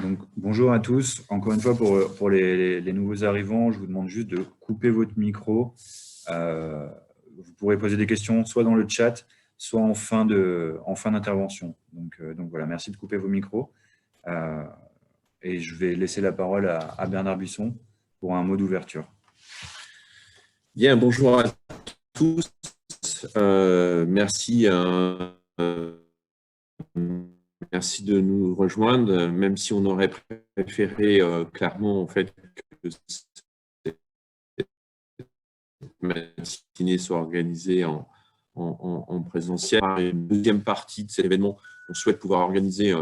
Donc, bonjour à tous. Encore une fois, pour les nouveaux arrivants, je vous demande juste de couper votre micro. Euh, Vous pourrez poser des questions soit dans le chat, soit en fin d'intervention. Donc voilà, merci de couper vos micros. Euh, et je vais laisser la parole à Bernard Buisson pour un mot d'ouverture. Bien, bonjour à tous. Merci, merci de nous rejoindre, même si on aurait préféré clairement en fait que cette matinée soit organisée en présentiel. Une deuxième partie de cet événement, on souhaite pouvoir organiser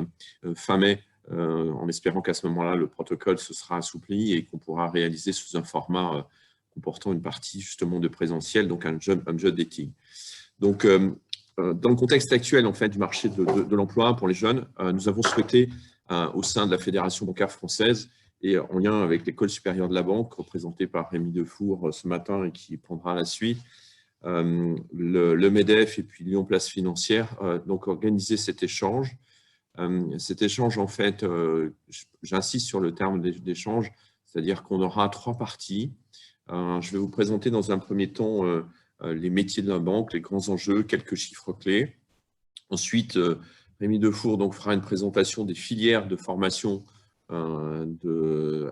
fin mai, en espérant qu'à ce moment-là, le protocole se sera assoupli et qu'on pourra réaliser sous un format comportant une partie justement de présentiel, donc un job dating. Donc, dans le contexte actuel en fait, du marché de l'emploi pour les jeunes, nous avons souhaité, au sein de la Fédération bancaire française et en lien avec l'École supérieure de la banque, représentée par Rémi Defour ce matin et qui prendra la suite, le MEDEF et puis Lyon Place Financière, donc organiser cet échange. Cet échange, en fait, j'insiste sur le terme d'échange, c'est-à-dire qu'on aura 3 parties. Je vais vous présenter dans un premier temps les métiers de la banque, les grands enjeux, quelques chiffres clés. Ensuite, Rémi Defour donc, fera une présentation des filières de formation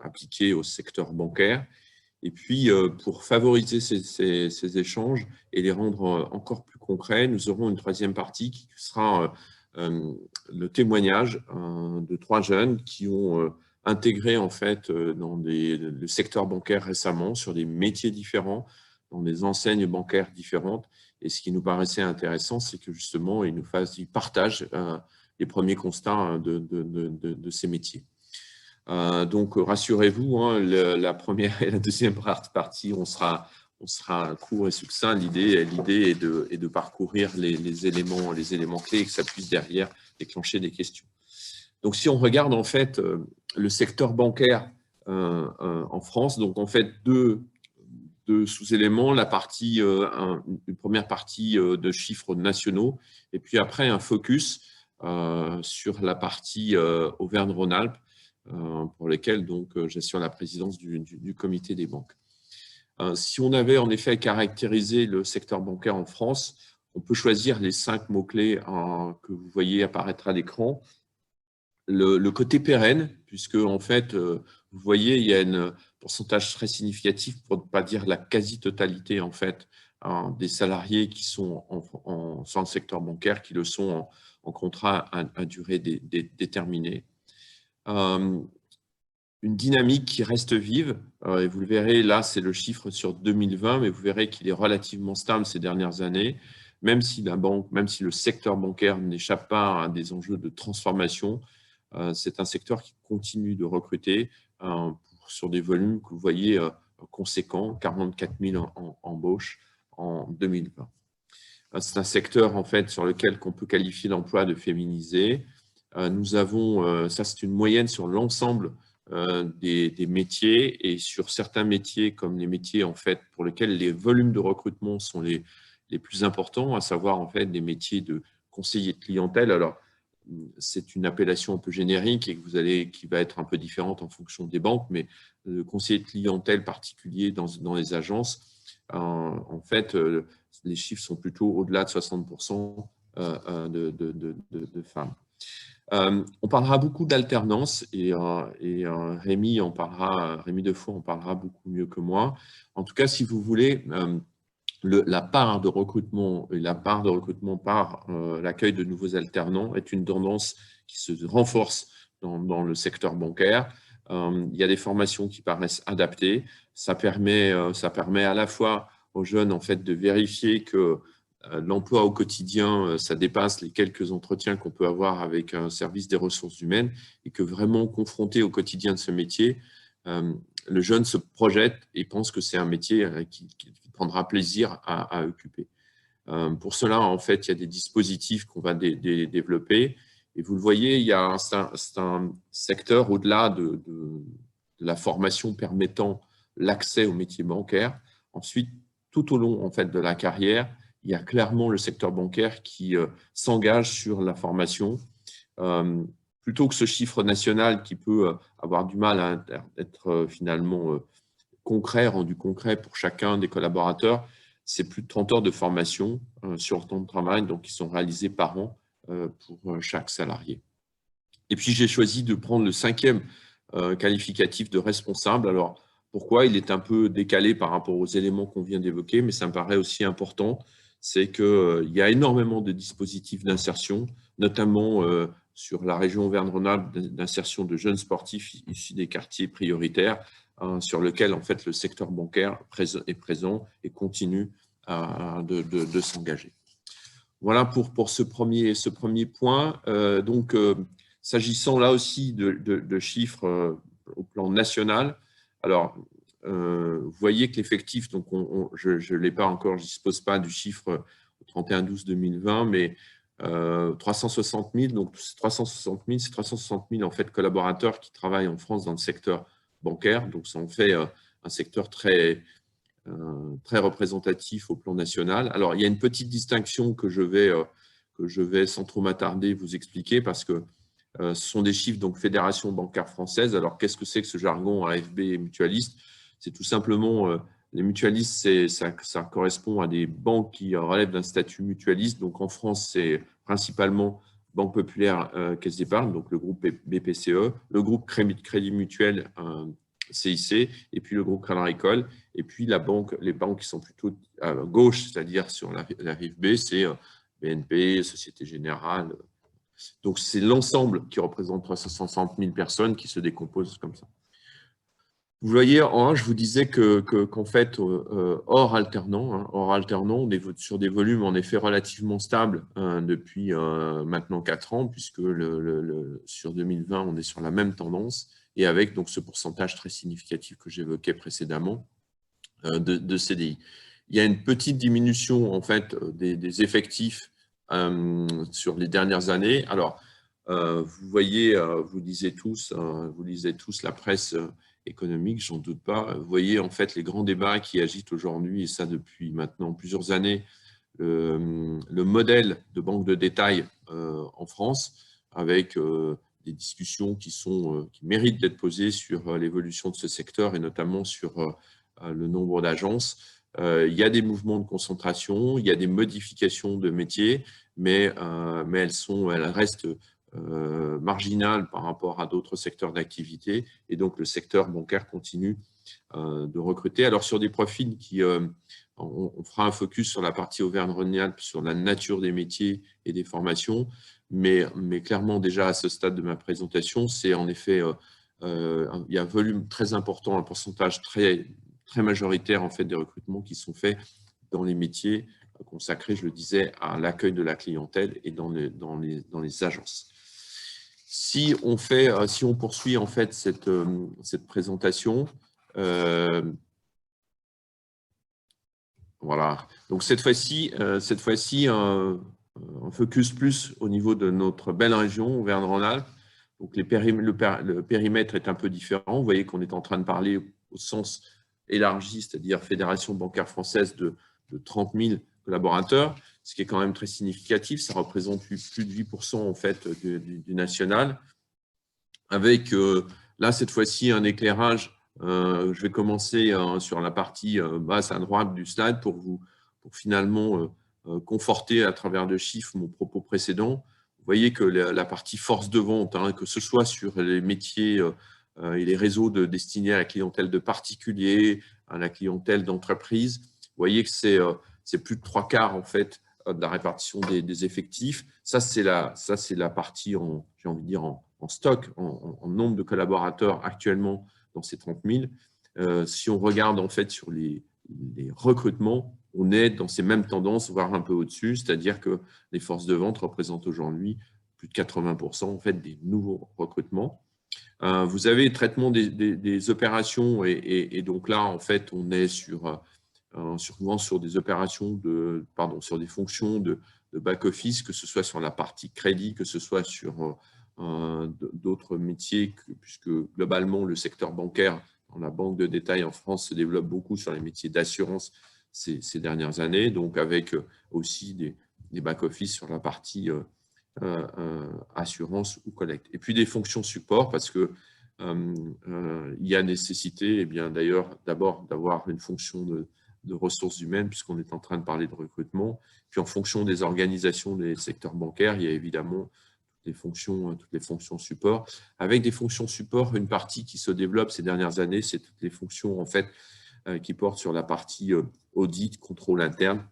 appliquées au secteur bancaire. Et puis, pour favoriser ces échanges et les rendre encore plus concrets, nous aurons une troisième partie qui sera le témoignage de 3 jeunes qui ont intégré en fait dans le secteur bancaire récemment, sur des métiers différents, dans des enseignes bancaires différentes. Et ce qui nous paraissait intéressant, c'est que justement, ils partagent les premiers constats de ces métiers. Donc, rassurez-vous, hein, la première et la deuxième partie, on sera court et succinct. L'idée est de parcourir les éléments clés et que ça puisse derrière déclencher des questions. Donc, si on regarde en fait le secteur bancaire en France, donc en fait deux sous-éléments, une première partie de chiffres nationaux et puis après un focus sur la partie Auvergne-Rhône-Alpes, pour lesquels j'assure la présidence du comité des banques. Si on avait en effet caractérisé le secteur bancaire en France, on peut choisir les 5 mots-clés que vous voyez apparaître à l'écran. Le côté pérenne, puisque en fait, vous voyez, il y a un pourcentage très significatif, pour ne pas dire la quasi-totalité en fait, des salariés qui sont dans le secteur bancaire, qui le sont en contrat à durée déterminée. Une dynamique qui reste vive, et vous le verrez, là c'est le chiffre sur 2020, mais vous verrez qu'il est relativement stable ces dernières années, même si le secteur bancaire n'échappe pas à des enjeux de transformation. C'est un secteur qui continue de recruter sur des volumes que vous voyez conséquents, 44 000 embauches en 2020. C'est un secteur en fait, sur lequel on peut qualifier l'emploi de féminisé. Nous avons, ça c'est une moyenne sur l'ensemble des métiers, et sur certains métiers comme les métiers en fait, pour lesquels les volumes de recrutement sont les plus importants, à savoir en fait, des métiers de conseiller de clientèle. Alors, c'est une appellation un peu générique et qui va être un peu différente en fonction des banques, mais le conseiller de clientèle particulier dans les agences, en fait, les chiffres sont plutôt au-delà de 60% de femmes. On parlera beaucoup d'alternance et Rémi Defour en parlera beaucoup mieux que moi. En tout cas, si vous voulez, la part de recrutement par l'accueil de nouveaux alternants est une tendance qui se renforce dans le secteur bancaire. Il y a des formations qui paraissent adaptées. Ça permet à la fois aux jeunes en fait, de vérifier que l'emploi au quotidien, ça dépasse les quelques entretiens qu'on peut avoir avec un service des ressources humaines, et que vraiment confronté au quotidien de ce métier, le jeune se projette et pense que c'est un métier qui prendra plaisir à occuper. Pour cela, en fait, il y a des dispositifs qu'on va développer. Et vous le voyez, c'est un secteur au-delà de la formation permettant l'accès au métier bancaire. Ensuite, tout au long en fait, de la carrière, il y a clairement le secteur bancaire qui s'engage sur la formation. plutôt que ce chiffre national qui peut avoir du mal à être finalement concret, rendu concret pour chacun des collaborateurs, c'est plus de 30 heures de formation sur temps de travail, donc qui sont réalisées par an pour chaque salarié. Et puis, j'ai choisi de prendre le 5e qualificatif de responsable. Alors, pourquoi? Il est un peu décalé par rapport aux éléments qu'on vient d'évoquer, mais ça me paraît aussi important. C'est qu'il y a énormément de dispositifs d'insertion, notamment sur la région Auvergne-Rhône-Alpes, d'insertion de jeunes sportifs issus des quartiers prioritaires, sur lequel en fait, le secteur bancaire est présent et continue de s'engager. Voilà pour ce premier point. S'agissant là aussi de chiffres au plan national, alors vous voyez que l'effectif, donc je ne l'ai pas encore, je ne dispose pas du chiffre au 31/12/2020, mais 360 000, donc 360 000, c'est 360 000 en fait, collaborateurs qui travaillent en France dans le secteur bancaire, donc ça en fait un secteur très représentatif au plan national. Alors, il y a une petite distinction que je vais sans trop m'attarder, vous expliquer, parce que ce sont des chiffres, donc Fédération bancaire française. Alors, qu'est-ce que c'est que ce jargon AFB et mutualiste? C'est tout simplement, les mutualistes, ça correspond à des banques qui relèvent d'un statut mutualiste. Donc, en France, c'est principalement Banque Populaire, Caisse d'Épargne, donc le groupe BPCE, le groupe Crédit Mutuel, CIC, et puis le groupe Crédit Agricole, et puis les banques qui sont plutôt à gauche, c'est-à-dire sur la rive B, c'est BNP, Société Générale. Donc, c'est l'ensemble qui représente 360 000 personnes qui se décomposent comme ça. Vous voyez, en 1, je vous disais qu'en fait, hors alternant, on est sur des volumes en effet relativement stables depuis maintenant 4 ans, puisque sur 2020, on est sur la même tendance, et avec donc ce pourcentage très significatif que j'évoquais précédemment de CDI. Il y a une petite diminution en fait des effectifs sur les dernières années. Alors, vous voyez, vous lisez tous la presse économique, j'en doute pas. Vous voyez en fait les grands débats qui agitent aujourd'hui, et ça depuis maintenant plusieurs années, le modèle de banque de détail en France, avec des discussions qui méritent d'être posées sur l'évolution de ce secteur et notamment sur le nombre d'agences. Il y a des mouvements de concentration, il y a des modifications de métiers, mais elles restent marginales par rapport à d'autres secteurs d'activité, et donc le secteur bancaire continue de recruter. Alors sur des profils on fera un focus sur la partie Auvergne-Rhône-Alpes, sur la nature des métiers et des formations, mais clairement déjà à ce stade de ma présentation, c'est en effet, il y a un volume très important, un pourcentage très majoritaire en fait des recrutements qui sont faits dans les métiers consacrés, je le disais, à l'accueil de la clientèle et dans les agences. Si on poursuit en fait cette présentation, voilà. Donc cette fois-ci, un focus plus au niveau de notre belle région Auvergne-Rhône-Alpes. Donc le périmètre est un peu différent. Vous voyez qu'on est en train de parler au sens élargi, c'est-à-dire Fédération bancaire française de 30 000 collaborateurs, ce qui est quand même très significatif. Ça représente plus de 8% en fait du national, avec là cette fois-ci un éclairage. Je vais commencer sur la partie basse à droite du slide pour finalement conforter à travers de chiffres mon propos précédent. Vous voyez que la partie force de vente, que ce soit sur les métiers et les réseaux destinés à la clientèle de particuliers, à la clientèle d'entreprise, vous voyez que c'est plus de 3/4 en fait de la répartition des effectifs. Ça, c'est la partie, j'ai envie de dire, en stock, en nombre de collaborateurs actuellement dans ces 30 000. Si on regarde en fait sur les recrutements, on est dans ces mêmes tendances, voire un peu au-dessus, c'est-à-dire que les forces de vente représentent aujourd'hui plus de 80% en fait des nouveaux recrutements. Vous avez le traitement des opérations, et donc là, en fait, on est souvent sur des opérations sur des fonctions de back-office, que ce soit sur la partie crédit, que ce soit sur d'autres métiers, puisque globalement, le secteur bancaire, dans la banque de détail en France, se développe beaucoup sur les métiers d'assurance ces dernières années, donc avec aussi des back-office sur la partie assurance ou collecte. Et puis des fonctions support, parce que il y a nécessité, eh bien d'ailleurs, d'abord d'avoir une fonction de ressources humaines, puisqu'on est en train de parler de recrutement. Puis en fonction des organisations des secteurs bancaires, il y a évidemment toutes les fonctions support. Avec des fonctions support, une partie qui se développe ces dernières années, c'est toutes les fonctions en fait qui portent sur la partie audit, contrôle interne,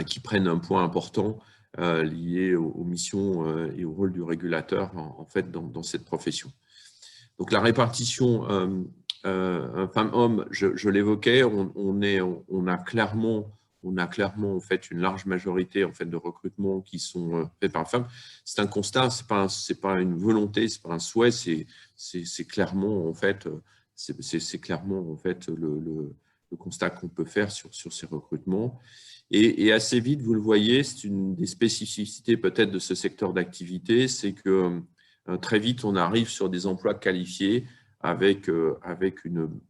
qui prennent un point important lié aux missions et au rôle du régulateur en fait dans cette profession. Donc la répartition femmes-hommes, je l'évoquais, on a clairement en fait une large majorité en fait de recrutements qui sont faits par femmes. C'est un constat, c'est pas une volonté, c'est pas un souhait, c'est clairement en fait c'est clairement en fait le constat qu'on peut faire sur ces recrutements. Et assez vite, vous le voyez, c'est une des spécificités peut-être de ce secteur d'activité, c'est que très vite, on arrive sur des emplois qualifiés avec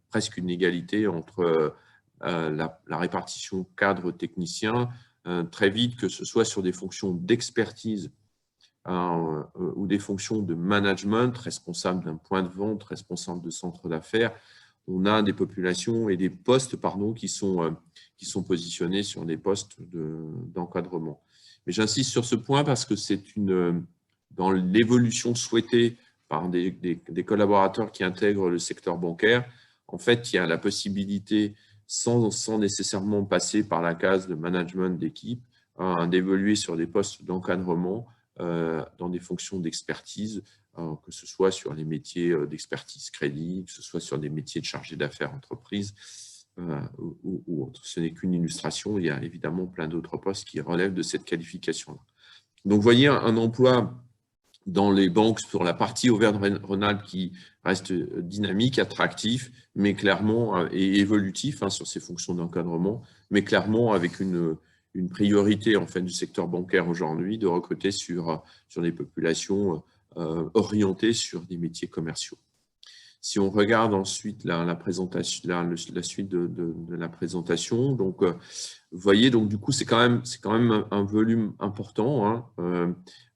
presque une égalité entre la répartition cadre-technicien. Très vite, que ce soit sur des fonctions d'expertise ou des fonctions de management, responsable d'un point de vente, responsable de centre d'affaires, on a des populations et des postes qui sont positionnés sur des postes d'encadrement. Mais j'insiste sur ce point parce que c'est dans l'évolution souhaitée par des collaborateurs qui intègrent le secteur bancaire, en fait, il y a la possibilité, sans nécessairement passer par la case de management d'équipe, d'évoluer sur des postes d'encadrement dans des fonctions d'expertise, que ce soit sur les métiers d'expertise crédit, que ce soit sur des métiers de chargé d'affaires entreprise ou autre. Ce n'est qu'une illustration, il y a évidemment plein d'autres postes qui relèvent de cette qualification-là. Donc, vous voyez un emploi dans les banques sur la partie Auvergne-Rhône-Alpes qui reste dynamique, attractif, mais clairement et évolutif sur ces fonctions d'encadrement, mais clairement avec une priorité en fait du secteur bancaire aujourd'hui de recruter sur des populations orientées sur des métiers commerciaux. Si on regarde ensuite la suite de la présentation, donc vous voyez, donc du coup c'est quand même un volume important.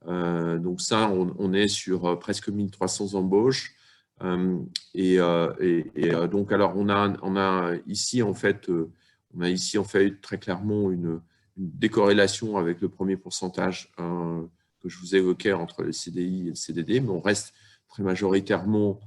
Donc ça, on est sur presque 1300 embauches. Donc alors on a ici en fait très clairement une décorrélation avec le premier pourcentage que je vous évoquais entre le CDI et le CDD, mais on reste très majoritairement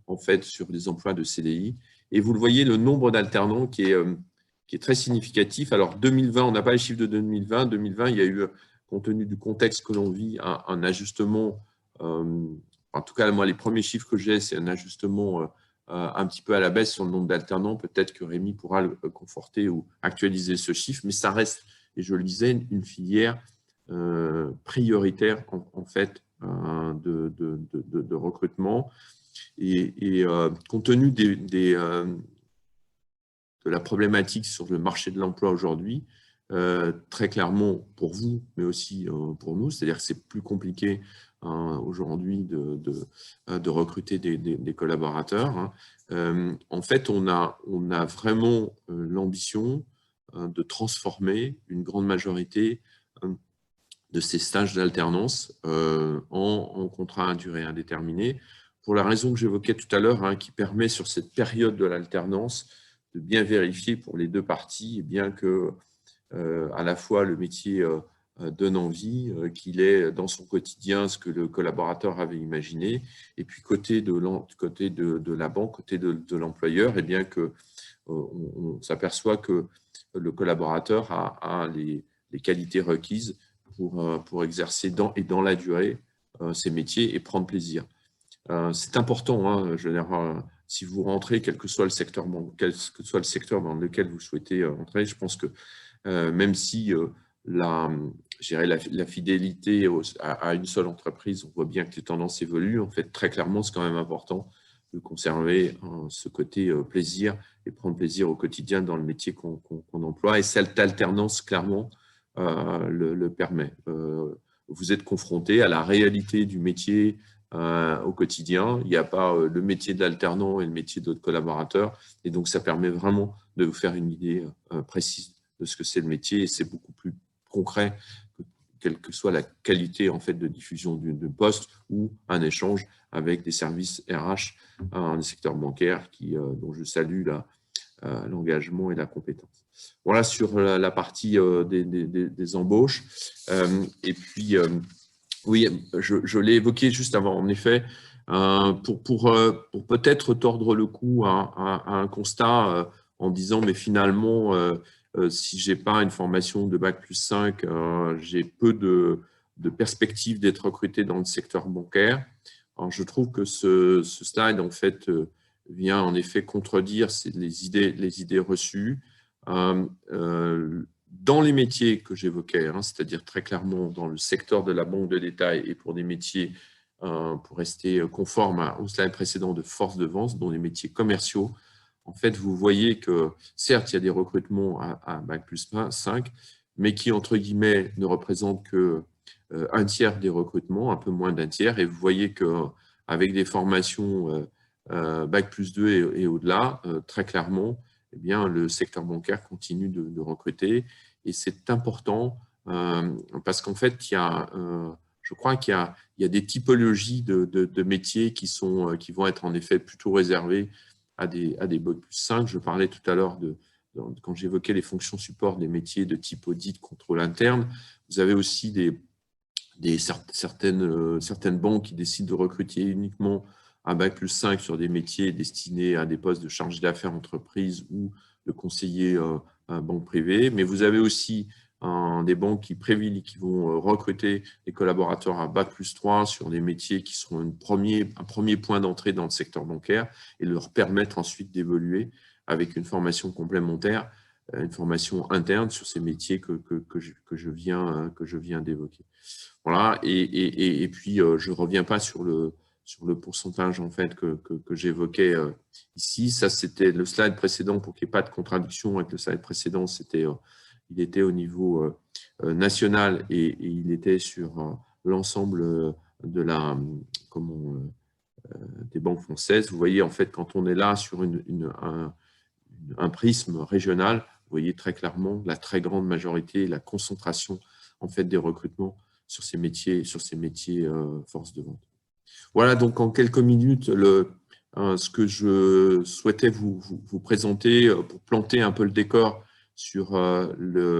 en fait sur des emplois de CDI. Et vous le voyez, le nombre d'alternants qui est très significatif. Alors 2020, on n'a pas les chiffres de 2020. 2020, il y a eu, compte tenu du contexte que l'on vit, un ajustement. En tout cas, moi, les premiers chiffres que j'ai, c'est un ajustement un petit peu à la baisse sur le nombre d'alternants. Peut-être que Rémi pourra le conforter ou actualiser ce chiffre, mais ça reste, et je le disais, une filière prioritaire en fait de recrutement. Et compte tenu de la problématique sur le marché de l'emploi aujourd'hui, très clairement pour vous, mais aussi pour nous, c'est-à-dire que c'est plus compliqué aujourd'hui de recruter des collaborateurs. En fait, on a vraiment l'ambition de transformer une grande majorité de ces stages d'alternance en contrat à durée indéterminée, pour la raison que j'évoquais tout à l'heure, qui permet sur cette période de l'alternance de bien vérifier pour les deux parties, bien que à la fois le métier donne envie, qu'il est dans son quotidien ce que le collaborateur avait imaginé, et puis côté de la banque, côté de l'employeur, et bien que on s'aperçoit que le collaborateur a les qualités requises pour exercer dans la durée ces métiers et prendre plaisir. C'est important, je veux dire, si vous rentrez, quel que soit le secteur dans lequel vous souhaitez entrer, je pense que même si la fidélité à une seule entreprise, on voit bien que les tendances évoluent, en fait, très clairement, c'est quand même important de conserver ce côté plaisir et prendre plaisir au quotidien dans le métier qu'on emploie. Et cette alternance, clairement, le permet. Vous êtes confronté à la réalité du métier au quotidien. Il n'y a pas le métier d'alternant et le métier d'autres collaborateurs. Et donc, ça permet vraiment de vous faire une idée précise de ce que c'est le métier. Et c'est beaucoup plus concret quelle que soit la qualité en fait de diffusion de poste ou un échange avec des services RH dans le secteur bancaire dont je salue l'engagement et la compétence. Voilà sur la partie des embauches. Et puis, oui, je l'ai évoqué juste avant, en effet, pour peut-être tordre le cou à un constat en disant, mais finalement, si je n'ai pas une formation de Bac+5, j'ai peu de perspectives d'être recruté dans le secteur bancaire. Alors, je trouve que ce slide, en fait, vient en effet contredire les idées reçues. Dans les métiers que j'évoquais, c'est-à-dire très clairement dans le secteur de la banque de détail et pour des métiers, pour rester conforme au slide précédent, de force de vente, dont les métiers commerciaux, en fait, vous voyez que certes, il y a des recrutements à Bac+5, mais qui, entre guillemets, ne représentent que un tiers des recrutements, un peu moins d'un tiers, et vous voyez qu'avec des formations Bac+2 et au-delà, très clairement, eh bien, le secteur bancaire continue de recruter. Et c'est important parce qu'en fait, je crois qu'il y a des typologies de métiers qui vont être en effet plutôt réservés à des Bac+5. Je parlais tout à l'heure quand j'évoquais les fonctions support des métiers de type audit, contrôle interne. Vous avez aussi certaines banques qui décident de recruter uniquement un Bac+5 sur des métiers destinés à des postes de chargé d'affaires entreprise ou de conseiller banque privée. Mais vous avez aussi des banques qui vont recruter des collaborateurs à Bac+3 sur des métiers qui seront un premier point d'entrée dans le secteur bancaire et leur permettre ensuite d'évoluer avec une formation complémentaire, une formation interne sur ces métiers que je viens d'évoquer. Voilà, et puis je ne reviens pas sur le pourcentage en fait que j'évoquais ici. Ça, c'était le slide précédent pour qu'il n'y ait pas de contradiction avec le slide précédent. Il était au niveau national et il était sur l'ensemble des banques françaises. Vous voyez, en fait, quand on est là sur un prisme régional, vous voyez très clairement la très grande majorité, la concentration en fait des recrutements sur ces métiers force de vente. Voilà donc en quelques minutes ce que je souhaitais vous présenter pour planter un peu le décor sur les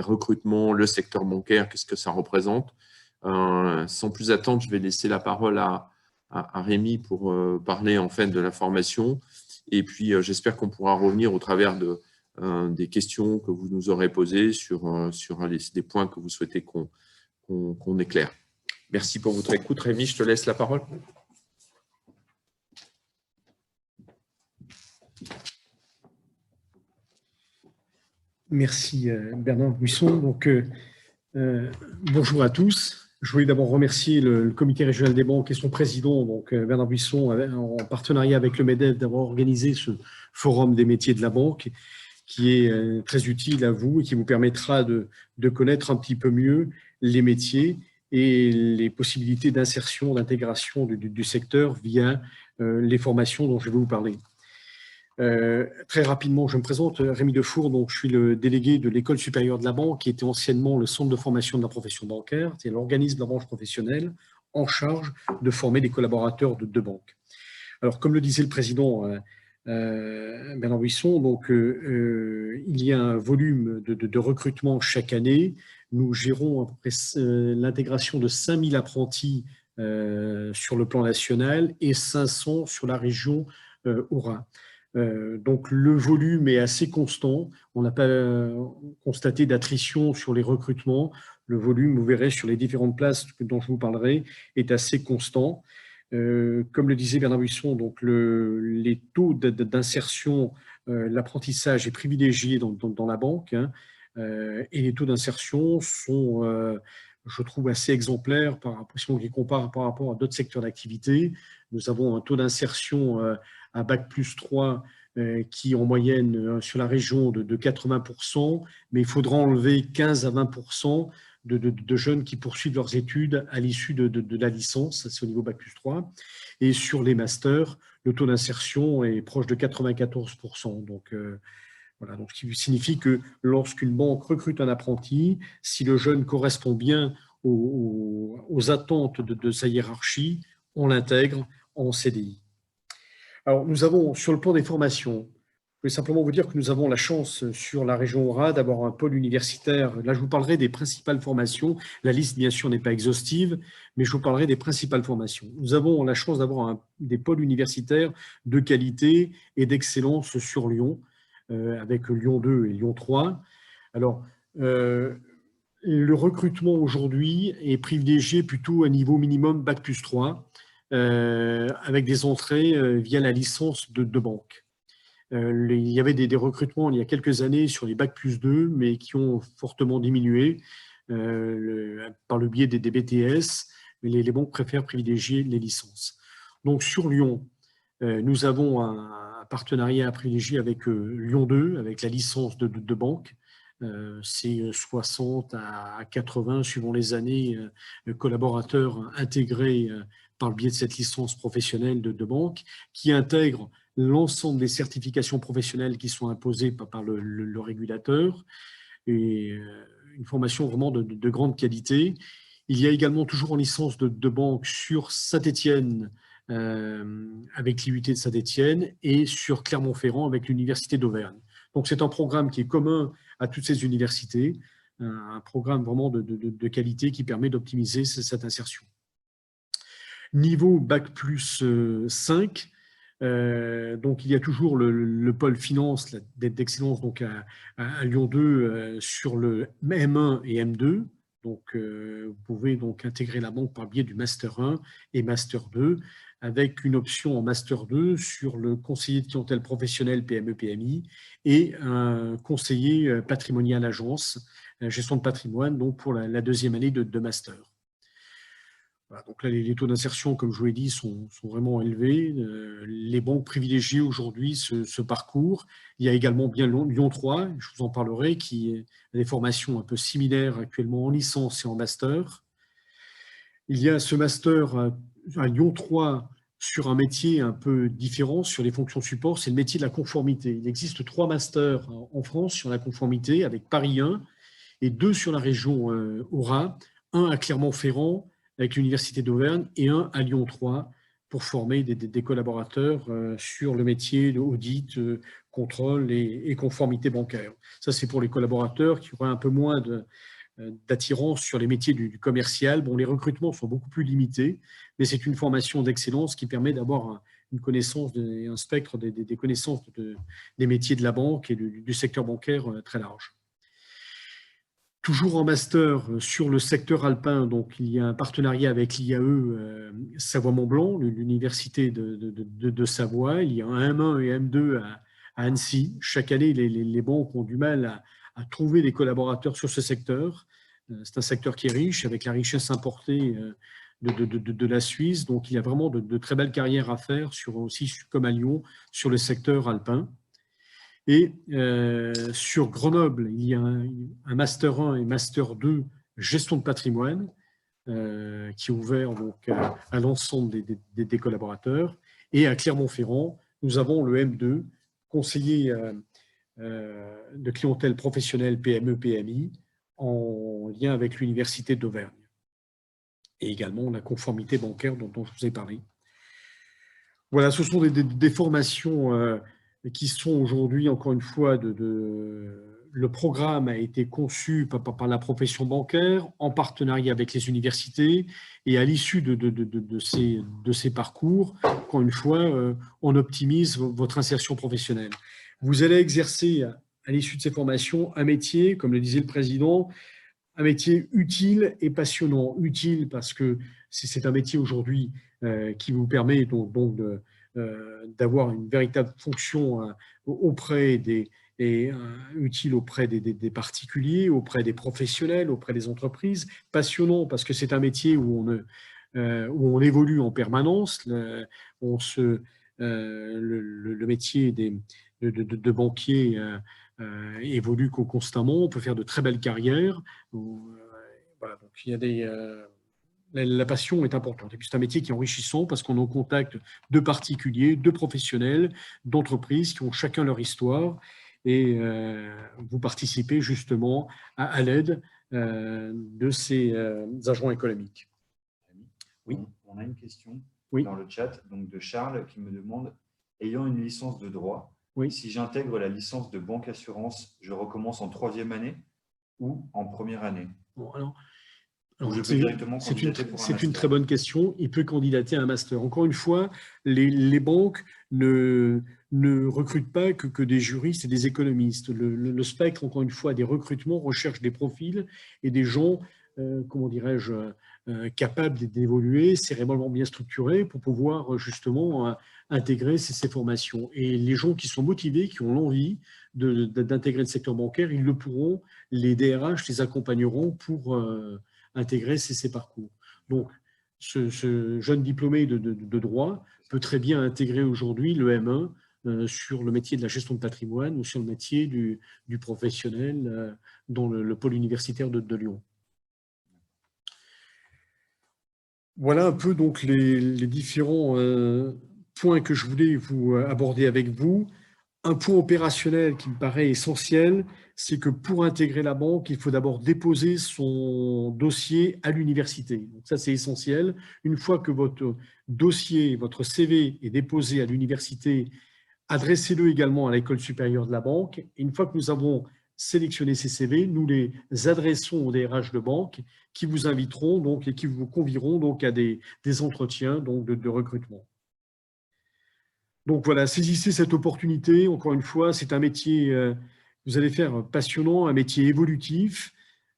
recrutements, le secteur bancaire, qu'est-ce que ça représente. Sans plus attendre, je vais laisser la parole à Rémi pour parler en fait de la formation. Et puis, j'espère qu'on pourra revenir au travers des questions que vous nous aurez posées sur des points que vous souhaitez qu'on éclaire. Merci pour votre écoute. Rémi, je te laisse la parole. Merci Bernard Buisson. Donc, bonjour à tous. Je voulais d'abord remercier le comité régional des banques et son président, donc Bernard Buisson, en partenariat avec le MEDEF, d'avoir organisé ce forum des métiers de la banque qui est très utile à vous et qui vous permettra de connaître un petit peu mieux les métiers et les possibilités d'insertion, d'intégration du secteur via les formations dont je vais vous parler. Très rapidement, je me présente, Rémi Defour, donc je suis le délégué de l'École supérieure de la banque, qui était anciennement le centre de formation de la profession bancaire, c'est l'organisme de la branche professionnelle en charge de former des collaborateurs de banques. Alors, comme le disait le président Bernard Buisson, donc, il y a un volume de recrutement chaque année. Nous gérons à peu près l'intégration de 5000 apprentis sur le plan national et 500 sur la région Haut-Rhin. Donc, le volume est assez constant. On n'a pas constaté d'attrition sur les recrutements. Le volume, vous verrez, sur les différentes places dont je vous parlerai, est assez constant. Comme le disait Bernard Buisson, donc les taux d'insertion, l'apprentissage est privilégié dans la banque, et les taux d'insertion sont, je trouve, assez exemplaires si on les compare par rapport à d'autres secteurs d'activité. Nous avons un taux d'insertion à Bac+3 qui, en moyenne, sur la région de 80%, mais il faudra enlever 15 à 20% de jeunes qui poursuivent leurs études à l'issue de la licence, c'est au niveau Bac+3. Et sur les masters, le taux d'insertion est proche de 94%. Donc, Voilà, donc, ce qui signifie que lorsqu'une banque recrute un apprenti, si le jeune correspond bien aux attentes de sa hiérarchie, on l'intègre en CDI. Alors, nous avons, sur le plan des formations, je vais simplement vous dire que nous avons la chance sur la région Aura d'avoir un pôle universitaire. Là, je vous parlerai des principales formations. La liste, bien sûr, n'est pas exhaustive, mais je vous parlerai des principales formations. Nous avons la chance d'avoir des pôles universitaires de qualité et d'excellence sur Lyon, avec Lyon 2 et Lyon 3. Alors, le recrutement aujourd'hui est privilégié plutôt à niveau minimum Bac+3, avec des entrées via la licence de banque. Il y avait des recrutements il y a quelques années sur les Bac+2, mais qui ont fortement diminué par le biais des BTS. Mais les banques préfèrent privilégier les licences. Donc sur Lyon, nous avons un partenariat privilégié avec Lyon 2, avec la licence de banque. C'est 60 à 80, suivant les années, collaborateurs intégrés par le biais de cette licence professionnelle de banque, qui intègre l'ensemble des certifications professionnelles qui sont imposées par le régulateur, et une formation vraiment de grande qualité. Il y a également toujours en licence de banque sur Saint-Étienne, avec l'IUT de Saint-Étienne, et sur Clermont-Ferrand avec l'Université d'Auvergne. Donc c'est un programme qui est commun à toutes ces universités, un programme vraiment de qualité qui permet d'optimiser cette insertion. Niveau Bac+5, donc il y a toujours le pôle finance d'excellence donc à Lyon 2 sur le M1 et M2. Donc vous pouvez donc intégrer la banque par le biais du Master 1 et Master 2, avec une option en Master 2 sur le conseiller de clientèle professionnelle PME-PMI et un conseiller patrimonial agence, gestion de patrimoine, donc pour la deuxième année de Master. Voilà, donc là, les taux d'insertion, comme je vous l'ai dit, sont vraiment élevés. Les banques privilégient aujourd'hui ce parcours. Il y a également bien Lyon 3, je vous en parlerai, qui a des formations un peu similaires actuellement en licence et en master. Il y a ce master à Lyon 3 sur un métier un peu différent, sur les fonctions support, c'est le métier de la conformité. Il existe 3 masters en France sur la conformité, avec Paris 1 et 2 sur la région Aura, un à Clermont-Ferrand avec l'Université d'Auvergne et un à Lyon 3 pour former des collaborateurs sur le métier d'audit, contrôle et conformité bancaire. Ça, c'est pour les collaborateurs qui auraient un peu moins d'attirance sur les métiers du commercial. Bon, les recrutements sont beaucoup plus limités, mais c'est une formation d'excellence qui permet d'avoir une connaissance, un spectre des connaissances des métiers de la banque et du secteur bancaire très large. Toujours en master sur le secteur alpin, donc il y a un partenariat avec l'IAE Savoie-Mont-Blanc, l'université de Savoie. Il y a un M1 et M2 à Annecy. Chaque année, les banques ont du mal à trouver des collaborateurs sur ce secteur. C'est un secteur qui est riche, avec la richesse importée de la Suisse. Donc, il y a vraiment de très belles carrières à faire, aussi comme à Lyon, sur le secteur alpin. Et sur Grenoble, il y a un Master 1 et Master 2 gestion de patrimoine qui est ouvert donc, à l'ensemble des collaborateurs. Et à Clermont-Ferrand, nous avons le M2, conseiller de clientèle professionnelle PME-PMI, en lien avec l'Université d'Auvergne. Et également la conformité bancaire dont je vous ai parlé. Voilà, ce sont des formations qui sont aujourd'hui, encore une fois, le programme a été conçu par la profession bancaire en partenariat avec les universités, et à l'issue de ces parcours, encore une fois, on optimise votre insertion professionnelle. Vous allez exercer à l'issue de ces formations un métier, comme le disait le président, un métier utile et passionnant. Utile parce que c'est un métier aujourd'hui qui vous permet donc d'avoir une véritable fonction auprès utile auprès des particuliers, auprès des professionnels, auprès des entreprises. Passionnant parce que c'est un métier où on évolue en permanence. Le métier de banquier évolue constamment. On peut faire de très belles carrières. Voilà, donc il y a la passion est importante. Et puis c'est un métier qui est enrichissant parce qu'on est en contact de particuliers, de professionnels, d'entreprises qui ont chacun leur histoire et vous participez justement à l'aide de ces agents économiques. Oui. On a une question Oui. dans le chat donc de Charles qui me demande, ayant une licence de droit, Oui. si j'intègre la licence de banque assurance, je recommence en 3e année ou en première année? Bon, alors, c'est une très bonne question. Il peut candidater à un master. Encore une fois, les banques ne recrutent pas que des juristes et des économistes. Le spectre, encore une fois, des recrutements recherche des profils et des gens, comment dirais-je, capables d'évoluer, cérébralement bien structurés pour pouvoir justement intégrer ces formations. Et les gens qui sont motivés, qui ont l'envie d'intégrer le secteur bancaire, ils le pourront. Les DRH les accompagneront pour intégrer ces parcours. Donc, ce jeune diplômé de droit peut très bien intégrer aujourd'hui le M1 sur le métier de la gestion de patrimoine ou sur le métier du professionnel dans le pôle universitaire de Lyon. Voilà un peu donc les différents points que je voulais vous aborder avec vous. Un point opérationnel qui me paraît essentiel, c'est que pour intégrer la banque, il faut d'abord déposer son dossier à l'université. Donc ça, c'est essentiel. Une fois que votre dossier, votre CV est déposé à l'université, adressez-le également à l'école supérieure de la banque. Et une fois que nous avons sélectionné ces CV, nous les adressons aux DRH de banque qui vous inviteront donc, et qui vous convieront donc, à des entretiens donc, de recrutement. Donc voilà, saisissez cette opportunité. Encore une fois, c'est un métier que vous allez faire passionnant, un métier évolutif,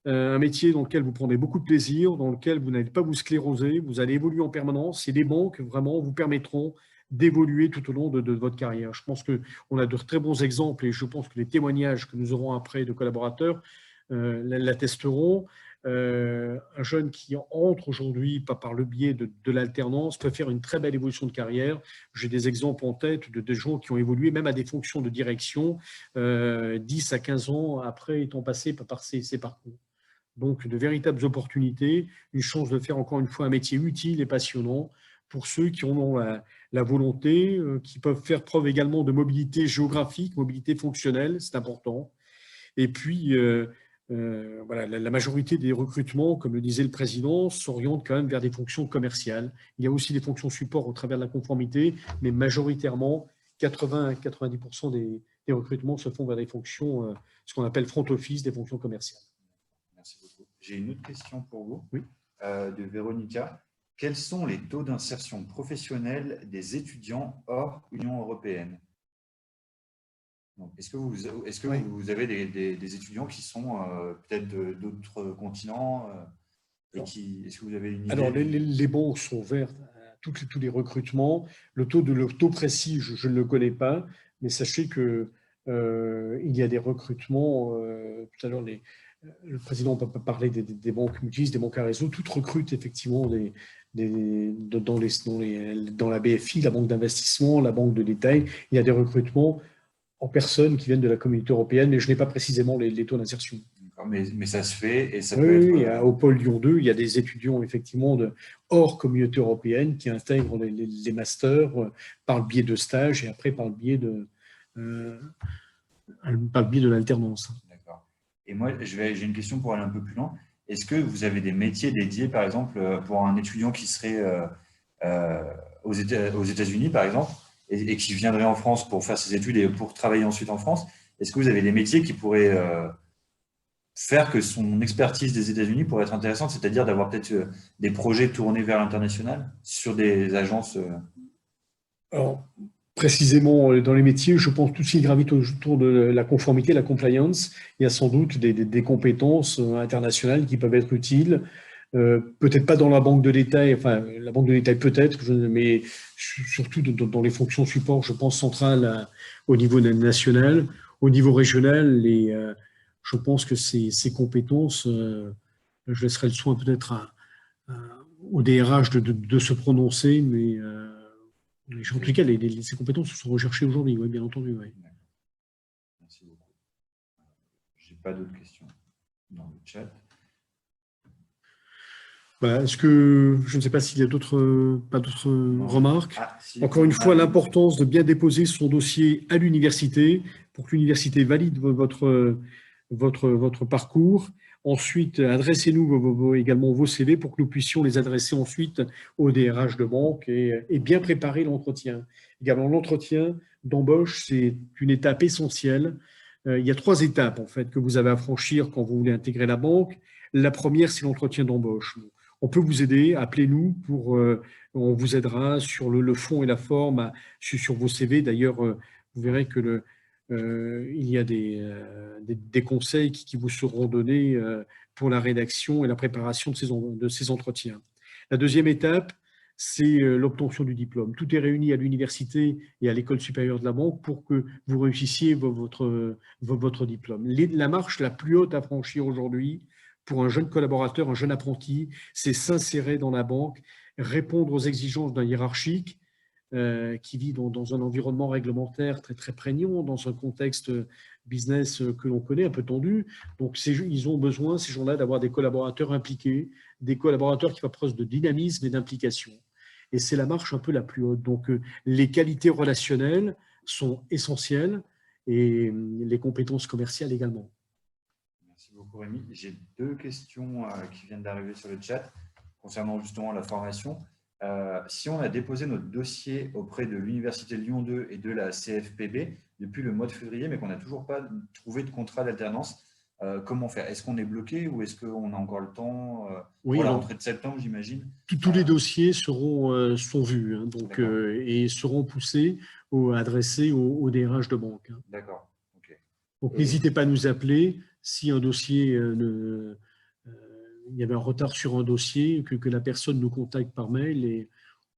un métier dans lequel vous prendrez beaucoup de plaisir, dans lequel vous n'allez pas vous scléroser, vous allez évoluer en permanence et les banques vraiment vous permettront d'évoluer tout au long de votre carrière. Je pense qu'on a de très bons exemples et je pense que les témoignages que nous aurons après de collaborateurs l'attesteront. Un jeune qui entre aujourd'hui par le biais de l'alternance peut faire une très belle évolution de carrière. J'ai des exemples en tête de gens qui ont évolué même à des fonctions de direction 10 à 15 ans après étant passés par ces parcours. Donc, de véritables opportunités, une chance de faire encore une fois un métier utile et passionnant pour ceux qui en ont la volonté, qui peuvent faire preuve également de mobilité géographique, mobilité fonctionnelle, c'est important. Et puis, voilà, la majorité des recrutements, comme le disait le président, s'orientent quand même vers des fonctions commerciales. Il y a aussi des fonctions support au travers de la conformité, mais majoritairement, 80-90% des recrutements se font vers des fonctions, ce qu'on appelle front office, des fonctions commerciales. Merci beaucoup. J'ai une autre question pour vous, oui. De Véronica. Quels sont les taux d'insertion professionnelle des étudiants hors Union européenne? Est-ce que vous avez des étudiants qui sont peut-être d'autres continents est-ce que vous avez une idée? Alors, les banques sont ouvertes à tous les recrutements. Le taux précis, je ne le connais pas, mais sachez qu'il y a des recrutements. Tout à l'heure, le président parlait des banques multis, des banques à réseau. Toutes recrutent effectivement dans la BFI, la banque d'investissement, la banque de détail. Il y a des recrutements en personnes qui viennent de la communauté européenne, mais je n'ai pas précisément les taux d'insertion. Mais ça se fait et ça peut oui, être… au pôle Lyon 2, il y a des étudiants effectivement hors communauté européenne qui intègrent les masters par le biais de stages et après par le biais de l'alternance. D'accord. Et moi, j'ai une question pour aller un peu plus loin. Est-ce que vous avez des métiers dédiés, par exemple, pour un étudiant qui serait aux États-Unis, par exemple, et qui viendrait en France pour faire ses études et pour travailler ensuite en France? Est-ce que vous avez des métiers qui pourraient faire que son expertise des États-Unis pourrait être intéressante, c'est-à-dire d'avoir peut-être des projets tournés vers l'international sur des agences Alors, précisément dans les métiers, je pense tout ce qui gravite autour de la conformité, la compliance. Il y a sans doute des compétences internationales qui peuvent être utiles. Peut-être pas dans la banque de détail, enfin la banque de détail peut-être, mais surtout dans les fonctions support, je pense centrales au niveau national, au niveau régional. Je pense que ces compétences, je laisserai le soin peut-être au DRH de se prononcer, mais en tout cas, ces compétences sont recherchées aujourd'hui, oui, bien entendu. Oui. Merci beaucoup. Je n'ai pas d'autres questions dans le chat. Voilà, est-ce que je ne sais pas s'il y a d'autres remarques. Encore une fois, l'importance de bien déposer son dossier à l'université pour que l'université valide votre parcours. Ensuite, adressez-nous également vos CV pour que nous puissions les adresser ensuite au DRH de banque et bien préparer l'entretien. Également, l'entretien d'embauche, c'est une étape essentielle. Il y a 3 étapes en fait, que vous avez à franchir quand vous voulez intégrer la banque. La première, c'est l'entretien d'embauche. On peut vous aider, appelez-nous, on vous aidera sur le fond et la forme, sur vos CV. D'ailleurs, vous verrez que il y a des conseils qui vous seront donnés pour la rédaction et la préparation de ces entretiens. La deuxième étape, c'est l'obtention du diplôme. Tout est réuni à l'université et à l'école supérieure de la banque pour que vous réussissiez votre diplôme. La marche la plus haute à franchir aujourd'hui pour un jeune collaborateur, un jeune apprenti, c'est s'insérer dans la banque, répondre aux exigences d'un hiérarchique qui vit dans un environnement réglementaire très, très prégnant, dans un contexte business que l'on connaît, un peu tendu. Donc, ils ont besoin, ces gens-là, d'avoir des collaborateurs impliqués, des collaborateurs qui font preuve de dynamisme et d'implication. Et c'est la marche un peu la plus haute. Donc, les qualités relationnelles sont essentielles et les compétences commerciales également. Merci beaucoup, Rémi. J'ai 2 questions qui viennent d'arriver sur le chat concernant justement la formation. Si on a déposé notre dossier auprès de l'Université Lyon 2 et de la CFPB depuis le mois de février, mais qu'on n'a toujours pas trouvé de contrat d'alternance, comment faire? Est-ce qu'on est bloqué ou est-ce qu'on a encore le temps Oui, pour la rentrée de septembre, j'imagine? Tous les dossiers sont vus donc, et seront poussés adressés au DRH de banque. D'accord. Okay. Donc, n'hésitez pas à nous appeler si un dossier, il y avait un retard sur un dossier, que la personne nous contacte par mail et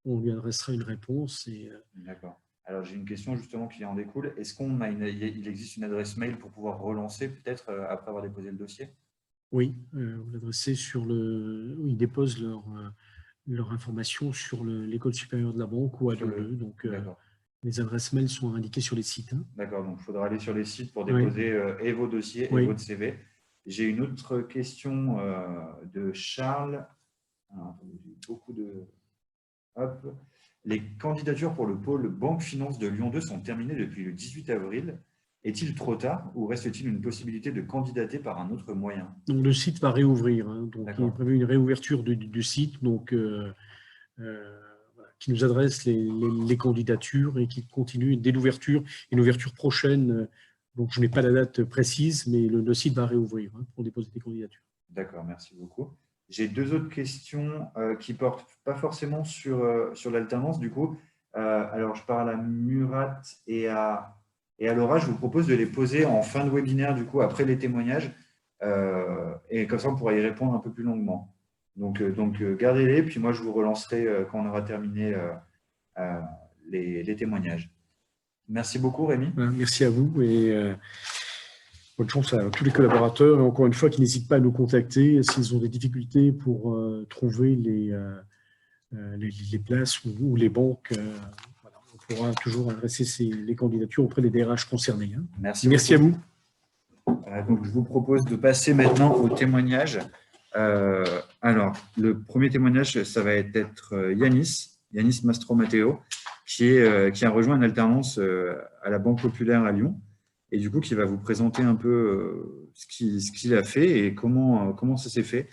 on lui adressera une réponse. D'accord. Alors, j'ai une question justement qui en découle. Est-ce qu'il existe une adresse mail pour pouvoir relancer peut-être après avoir déposé le dossier? Oui, vous l'adressez ils déposent leur information sur l'école supérieure de la banque ou à Lyon 2. Donc, les adresses mail sont indiquées sur les sites. D'accord, donc il faudra aller sur les sites pour déposer et vos dossiers et votre CV. J'ai une autre question de Charles. J'ai beaucoup de… Hop. Les candidatures pour le pôle Banque Finance de Lyon 2 sont terminées depuis le 18 avril. Est-il trop tard ou reste-t-il une possibilité de candidater par un autre moyen? Donc, le site va réouvrir. Donc, il est prévu une réouverture du site qui nous adresse les candidatures et qui continue dès l'ouverture, une ouverture prochaine. Donc, je n'ai pas la date précise, mais le site va réouvrir pour déposer des candidatures. D'accord, merci beaucoup. J'ai 2 autres questions qui ne portent pas forcément sur l'alternance. Du coup, alors je parle à Murat et à Laura. Je vous propose de les poser en fin de webinaire, du coup, après les témoignages. Et comme ça, on pourra y répondre un peu plus longuement. Donc gardez-les, puis moi, je vous relancerai quand on aura terminé les témoignages. Merci beaucoup, Rémi. Merci à vous et bonne chance à tous les collaborateurs. Et encore une fois, qu'ils n'hésitent pas à nous contacter s'ils ont des difficultés pour trouver les places ou les banques. On pourra toujours adresser les candidatures auprès des DRH concernés. Merci à vous. Donc, je vous propose de passer maintenant au témoignage. Alors, le premier témoignage, ça va être Yanis Mastro-Matteo, qui a rejoint une alternance à la Banque Populaire à Lyon, et du coup, qui va vous présenter un peu ce qu'il a fait et comment ça s'est fait.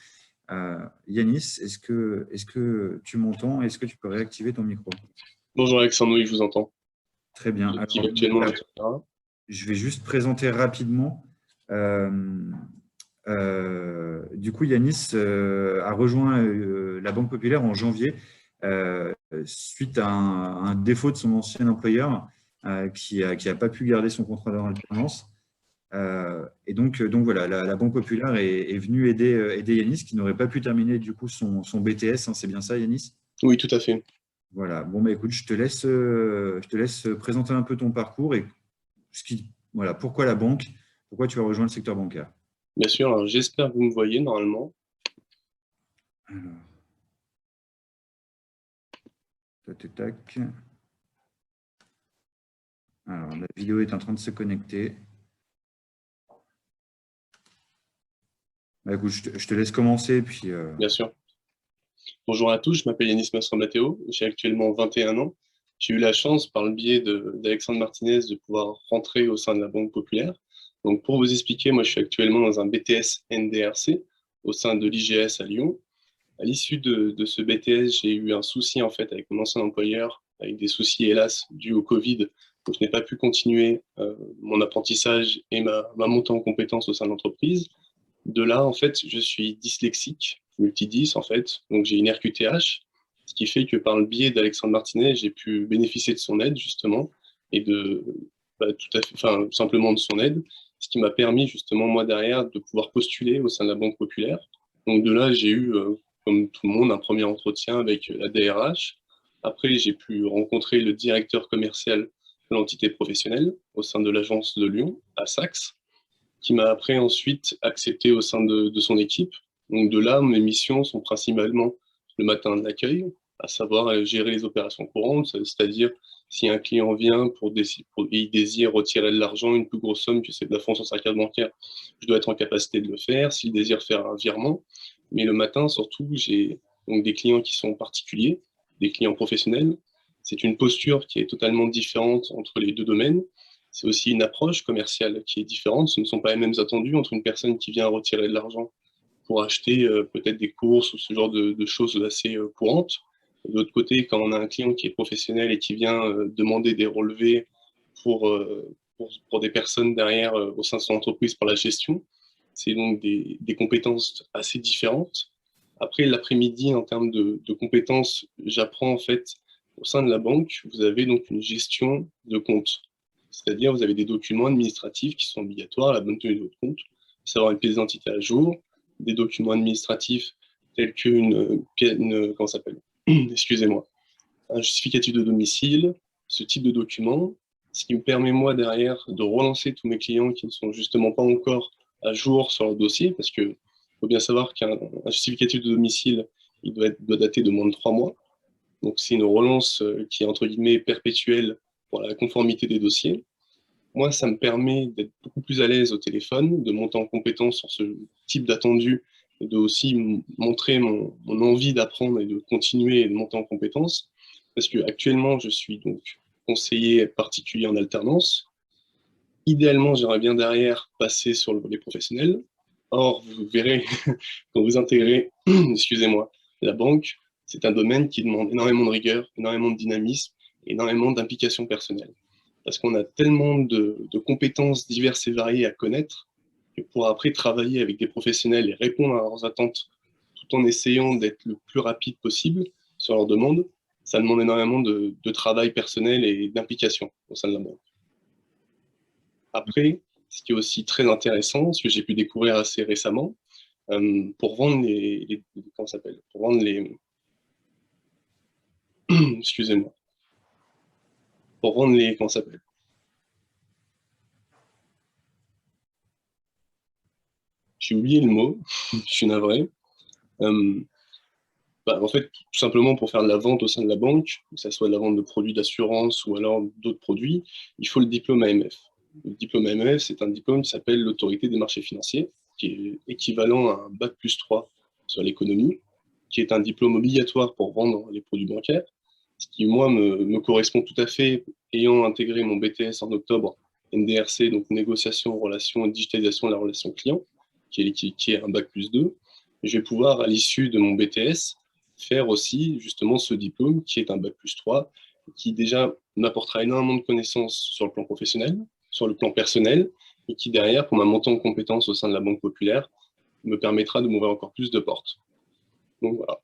Yanis, est-ce que tu m'entends? Est-ce que tu peux réactiver ton micro? Bonjour Alexandre, oui, je vous entends. Très bien. Alors, je vais juste présenter rapidement. Du coup, Yanis a rejoint la Banque Populaire en janvier suite à un défaut de son ancien employeur qui a pas pu garder son contrat d'alternance. Et donc voilà, la Banque Populaire est venue aider Yanis qui n'aurait pas pu terminer du coup son BTS. C'est bien ça, Yanis? Oui, tout à fait. Voilà. Bon, bah, écoute, je te laisse présenter un peu ton parcours et voilà, pourquoi la banque, pourquoi tu as rejoint le secteur bancaire. Bien sûr, j'espère que vous me voyez normalement. Alors, tac. Alors, la vidéo est en train de se connecter. Bah, écoute, je te laisse commencer. Puis, Bien sûr. Bonjour à tous, je m'appelle Yanis Mastro-Matteo, j'ai actuellement 21 ans J'ai eu la chance, par le biais d'Alexandre Martinez, de pouvoir rentrer au sein de la Banque Populaire. Donc, pour vous expliquer, moi, je suis actuellement dans un BTS NDRC au sein de l'IGS à Lyon. À l'issue de ce BTS, j'ai eu un souci en fait avec mon ancien employeur, avec des soucis hélas dus au Covid. Donc, je n'ai pas pu continuer mon apprentissage et ma montée en compétences au sein de l'entreprise. De là, en fait, je suis dyslexique, multidys en fait, donc j'ai une RQTH, ce qui fait que par le biais d'Alexandre Martinet, j'ai pu bénéficier de son aide justement et tout à fait, enfin, simplement de son aide, ce qui m'a permis justement moi derrière de pouvoir postuler au sein de la Banque Populaire. Donc de là, j'ai eu, comme tout le monde, un premier entretien avec la DRH. Après, j'ai pu rencontrer le directeur commercial de l'entité professionnelle au sein de l'agence de Lyon, à Saxe, qui m'a après ensuite accepté au sein de son équipe. Donc de là, mes missions sont principalement le matin de l'accueil, à savoir gérer les opérations courantes, c'est-à-dire si un client vient il désire retirer de l'argent, une plus grosse somme que c'est plafond sur sa carte bancaire, je dois être en capacité de le faire. S'il désire faire un virement, mais le matin surtout, j'ai donc des clients qui sont particuliers, des clients professionnels. C'est une posture qui est totalement différente entre les deux domaines. C'est aussi une approche commerciale qui est différente. Ce ne sont pas les mêmes attendus entre une personne qui vient retirer de l'argent pour acheter peut-être des courses ou ce genre de choses assez courantes. De l'autre côté, quand on a un client qui est professionnel et qui vient demander des relevés pour des personnes derrière au sein de son entreprise pour la gestion, c'est donc des compétences assez différentes. Après, l'après-midi, en termes de compétences, j'apprends en fait au sein de la banque, vous avez donc une gestion de compte. C'est-à-dire, vous avez des documents administratifs qui sont obligatoires à la bonne tenue de votre compte, savoir une pièce d'identité à jour, des documents administratifs tels comment ça s'appelle excusez-moi, un justificatif de domicile, ce type de document, ce qui me permet moi derrière de relancer tous mes clients qui ne sont justement pas encore à jour sur leur dossier, parce que faut bien savoir qu'un justificatif de domicile, il doit dater de moins de 3 mois. Donc c'est une relance qui est entre guillemets perpétuelle pour la conformité des dossiers. Moi, ça me permet d'être beaucoup plus à l'aise au téléphone, de monter en compétence sur ce type d'attendu et de aussi montrer mon envie d'apprendre et de continuer et de monter en compétence. Parce que actuellement, je suis donc conseiller particulier en alternance. Idéalement, j'aimerais bien derrière passer sur le volet professionnel. Or, vous verrez, quand vous intégrez, excusez-moi, la banque, c'est un domaine qui demande énormément de rigueur, énormément de dynamisme, énormément d'implication personnelle. Parce qu'on a tellement de compétences diverses et variées à connaître que pour après travailler avec des professionnels et répondre à leurs attentes tout en essayant d'être le plus rapide possible sur leurs demandes, ça demande énormément de travail personnel et d'implication au sein de la banque. Après, ce qui est aussi très intéressant, ce que j'ai pu découvrir assez récemment, pour vendre comment ça s'appelle, pour vendre les, excusez-moi, pour vendre les, comment ça s'appelle, j'ai oublié le mot, je suis navré. En fait, tout simplement pour faire de la vente au sein de la banque, que ce soit de la vente de produits d'assurance ou alors d'autres produits, il faut le diplôme AMF. Le diplôme AMF, c'est un diplôme qui s'appelle l'autorité des marchés financiers, qui est équivalent à un bac+3 sur l'économie, qui est un diplôme obligatoire pour vendre les produits bancaires, ce qui, moi, me correspond tout à fait, ayant intégré mon BTS en octobre, NDRC, donc négociation, relation et digitalisation de la relation client, qui est un bac+2. Je vais pouvoir, à l'issue de mon BTS, faire aussi justement ce diplôme qui est un bac+3, qui déjà m'apportera énormément de connaissances sur le plan professionnel, sur le plan personnel, et qui derrière, pour ma montée en compétences au sein de la Banque Populaire, me permettra de m'ouvrir encore plus de portes. Donc voilà.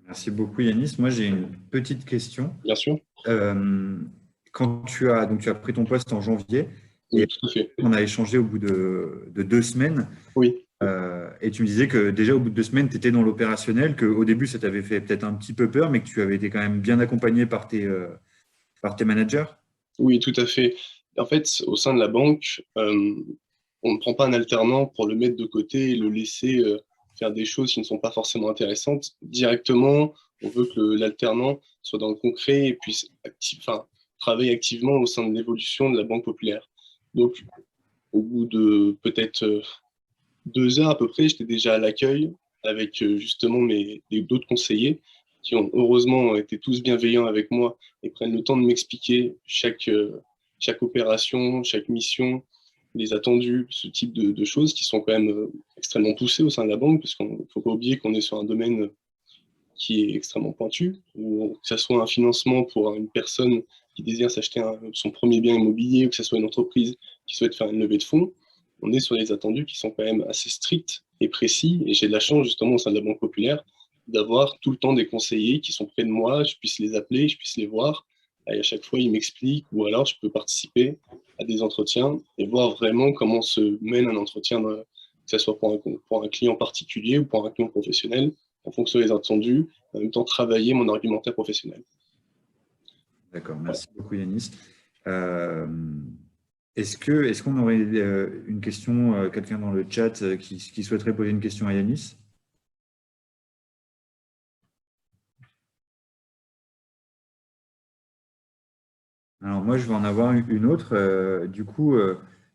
Merci beaucoup Yanis. Moi j'ai une petite question. Bien sûr. Quand tu as pris ton poste en janvier, Oui, et tout à fait. on a échangé au bout de 2 semaines. Oui. Et tu me disais que déjà au bout de 2 semaines, tu étais dans l'opérationnel, qu'au début, ça t'avait fait peut-être un petit peu peur, mais que tu avais été quand même bien accompagné par tes managers. Oui, tout à fait. En fait, au sein de la banque, on ne prend pas un alternant pour le mettre de côté et le laisser faire des choses qui ne sont pas forcément intéressantes. Directement, on veut que l'alternant soit dans le concret et puisse travailler activement au sein de l'évolution de la Banque Populaire. Donc, au bout de peut-être 2 heures à peu près, j'étais déjà à l'accueil avec justement d'autres conseillers qui ont heureusement été tous bienveillants avec moi et prennent le temps de m'expliquer chaque opération, chaque mission, les attendus, ce type de choses qui sont quand même extrêmement poussées au sein de la banque, parce qu'il ne faut pas oublier qu'on est sur un domaine qui est extrêmement pointu, ou que ce soit un financement pour une personne qui désire s'acheter son premier bien immobilier, ou que ce soit une entreprise qui souhaite faire une levée de fonds, on est sur des attendus qui sont quand même assez stricts et précis, et j'ai de la chance justement au sein de la Banque Populaire d'avoir tout le temps des conseillers qui sont près de moi, je puisse les appeler, je puisse les voir, et à chaque fois ils m'expliquent, ou alors je peux participer à des entretiens et voir vraiment comment se mène un entretien, que ce soit pour un client particulier ou pour un client professionnel, en fonction des attendus, en même temps travailler mon argumentaire professionnel. D'accord, merci beaucoup Yanis. Est-ce qu'on aurait une question, quelqu'un dans le chat qui souhaiterait poser une question à Yanis? Alors moi, je vais en avoir une autre. Du coup,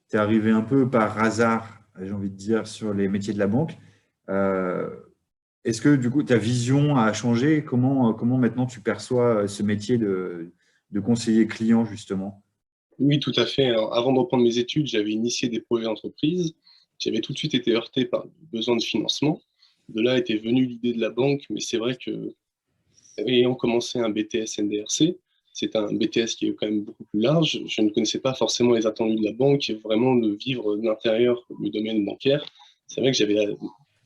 tu es arrivé un peu par hasard, j'ai envie de dire, sur les métiers de la banque. Est-ce que du coup, ta vision a changé? Comment maintenant tu perçois ce métier de conseiller client, justement? Oui, tout à fait. Alors, avant de reprendre mes études, j'avais initié des projets d'entreprise. J'avais tout de suite été heurté par le besoin de financement. De là était venue l'idée de la banque, mais c'est vrai que, ayant commencé un BTS NDRC, c'est un BTS qui est quand même beaucoup plus large. Je ne connaissais pas forcément les attendus de la banque et vraiment de vivre de l'intérieur le domaine bancaire. C'est vrai que j'avais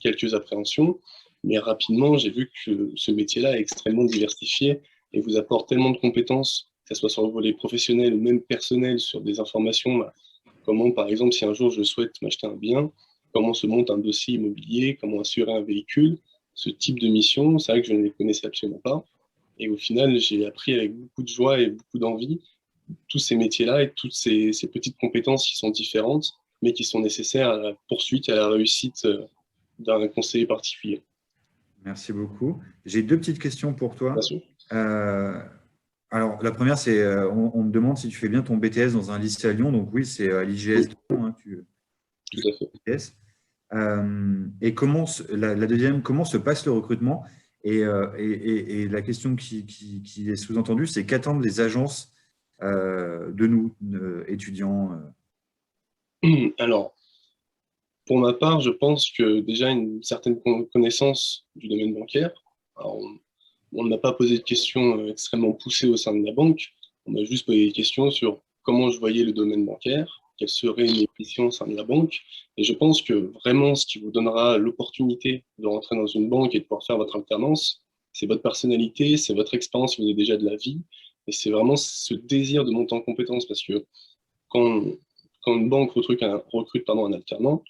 quelques appréhensions, mais rapidement, j'ai vu que ce métier-là est extrêmement diversifié et vous apporte tellement de compétences, que ce soit sur le volet professionnel ou même personnel, sur des informations, comment, par exemple, si un jour je souhaite m'acheter un bien, comment se monte un dossier immobilier, comment assurer un véhicule, ce type de mission, c'est vrai que je ne les connaissais absolument pas. Et au final, j'ai appris avec beaucoup de joie et beaucoup d'envie tous ces métiers-là et toutes ces petites compétences qui sont différentes, mais qui sont nécessaires à la poursuite et à la réussite d'un conseiller particulier. Merci beaucoup. J'ai deux petites questions pour toi. Bien sûr. Alors, la première, c'est on me demande si tu fais bien ton BTS dans un lycée à Lyon. Donc oui, c'est à l'IGS de Lyon, hein, Tout à fait. BTS. Et la deuxième, comment se passe le recrutement? Et la question qui est sous-entendue, c'est qu'attendent les agences de nous, étudiants? Alors, pour ma part, je pense que déjà une certaine connaissance du domaine bancaire. Alors, on ne m'a pas posé de questions extrêmement poussées au sein de la banque. On m'a juste posé des questions sur comment je voyais le domaine bancaire, quelles seraient mes missions au sein de la banque. Et je pense que vraiment, ce qui vous donnera l'opportunité de rentrer dans une banque et de pouvoir faire votre alternance, c'est votre personnalité, c'est votre expérience, vous avez déjà de la vie. Et c'est vraiment ce désir de monter en compétence. Parce que quand, quand une banque recrute un alternant,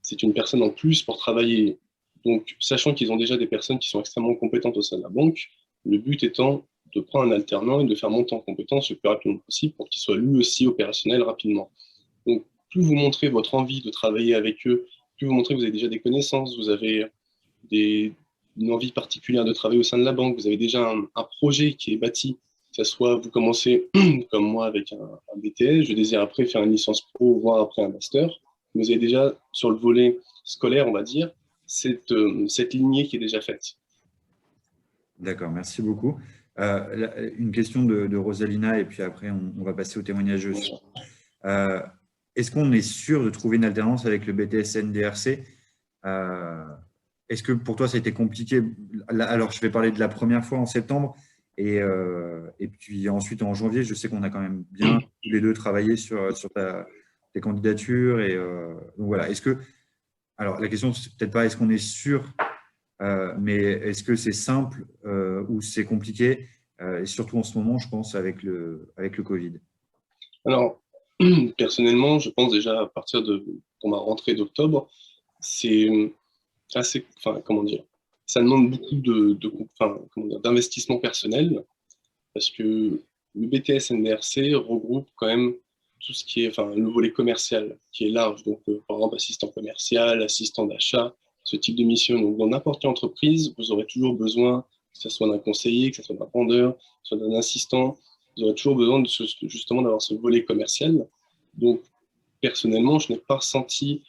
c'est une personne en plus pour travailler. Donc, sachant qu'ils ont déjà des personnes qui sont extrêmement compétentes au sein de la banque, le but étant de prendre un alternant et de faire monter en compétence le plus rapidement possible pour qu'il soit lui aussi opérationnel rapidement. Donc, plus vous montrez votre envie de travailler avec eux, plus vous montrez que vous avez déjà des connaissances, vous avez une envie particulière de travailler au sein de la banque, vous avez déjà un projet qui est bâti, que ce soit vous commencez comme moi avec un BTS, je désire après faire une licence pro, voire après un master. Vous avez déjà sur le volet scolaire, on va dire, cette lignée qui est déjà faite. D'accord, merci beaucoup. Une question de Rosalina, et puis après, on va passer au témoignage. Est-ce qu'on est sûr de trouver une alternance avec le BTS NDRC? Est-ce que pour toi, ça a été compliqué? Alors, je vais parler de la première fois en septembre, et puis ensuite en janvier, je sais qu'on a quand même bien tous les deux travaillé sur tes candidatures. Et donc voilà. Alors, la question, c'est peut-être pas est-ce qu'on est sûr, mais est-ce que c'est simple ou c'est compliqué? Et surtout en ce moment, je pense, avec le Covid. Alors, personnellement, je pense déjà à partir pour ma rentrée d'octobre, c'est assez, enfin, comment dire, ça demande beaucoup d'investissement personnel parce que le BTS NDRC regroupe quand même tout ce qui est, enfin, le volet commercial qui est large. Donc, par exemple, assistant commercial, assistant d'achat, ce type de mission. Donc, dans n'importe quelle entreprise, vous aurez toujours besoin, que ce soit d'un conseiller, que ce soit d'un vendeur, que ce soit d'un assistant, vous aurez toujours besoin justement d'avoir ce volet commercial. Donc, personnellement, je n'ai pas ressenti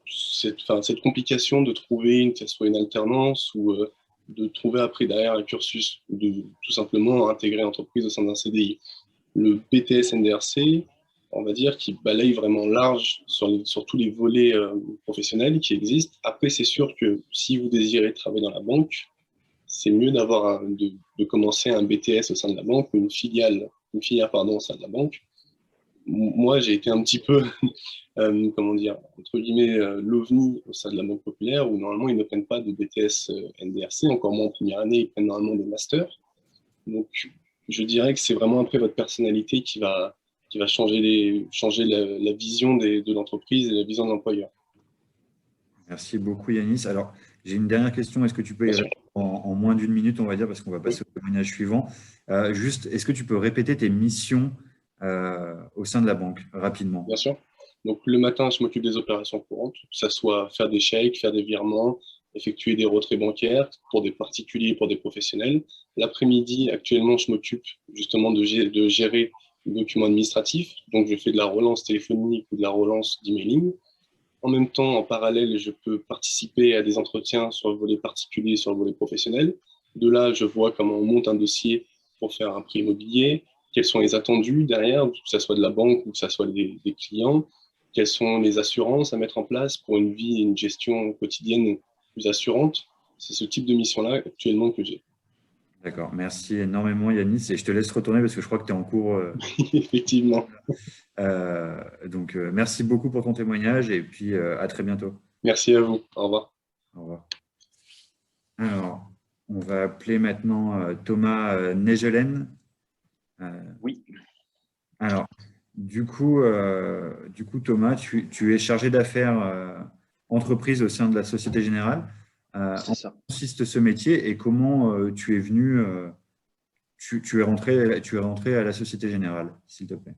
cette complication de trouver que ce soit une alternance ou de trouver après derrière un cursus, de tout simplement intégrer l'entreprise au sein d'un CDI. Le BTS NDRC, on va dire, qui balaye vraiment large sur tous les volets professionnels qui existent. Après, c'est sûr que si vous désirez travailler dans la banque, c'est mieux de commencer un BTS au sein de la banque ou une filière au sein de la banque. Moi, j'ai été un petit peu, comment dire, entre guillemets, l'OVNI au sein de la Banque Populaire, où normalement, ils ne prennent pas de BTS NDRC, encore moins en première année, ils prennent normalement des masters. Donc, je dirais que c'est vraiment après votre personnalité qui va changer la vision de l'entreprise et la vision de l'employeur. Merci beaucoup, Yanis. Alors, j'ai une dernière question. Est-ce que tu peux y Bien sûr. répondre en moins d'une minute, on va dire, parce qu'on va passer au témoignage suivant. Juste, est-ce que tu peux répéter tes missions au sein de la banque rapidement? Bien sûr. Donc, le matin, je m'occupe des opérations courantes, que ce soit faire des chèques, faire des virements, effectuer des retraits bancaires pour des particuliers et pour des professionnels. L'après-midi, actuellement, je m'occupe justement de gérer les documents administratifs. Donc, je fais de la relance téléphonique ou de la relance d'emailing. En même temps, en parallèle, je peux participer à des entretiens sur le volet particulier et sur le volet professionnel. De là, je vois comment on monte un dossier pour faire un prêt immobilier, quels sont les attendus derrière, que ce soit de la banque ou que ce soit des clients, quelles sont les assurances à mettre en place pour une vie et une gestion quotidienne plus assurante. C'est ce type de mission-là actuellement que j'ai. D'accord. Merci énormément, Yanis. Et je te laisse retourner parce que je crois que tu es en cours. Effectivement. Donc, merci beaucoup pour ton témoignage et puis à très bientôt. Merci à vous. Au revoir. Au revoir. Alors, on va appeler maintenant Thomas Negelen. Oui. Alors, du coup, Thomas, tu es chargé d'affaires entreprise au sein de la Société Générale. En C'est ça. quoi consiste ce métier et comment tu es venu, tu es rentré à la Société Générale, s'il te plaît?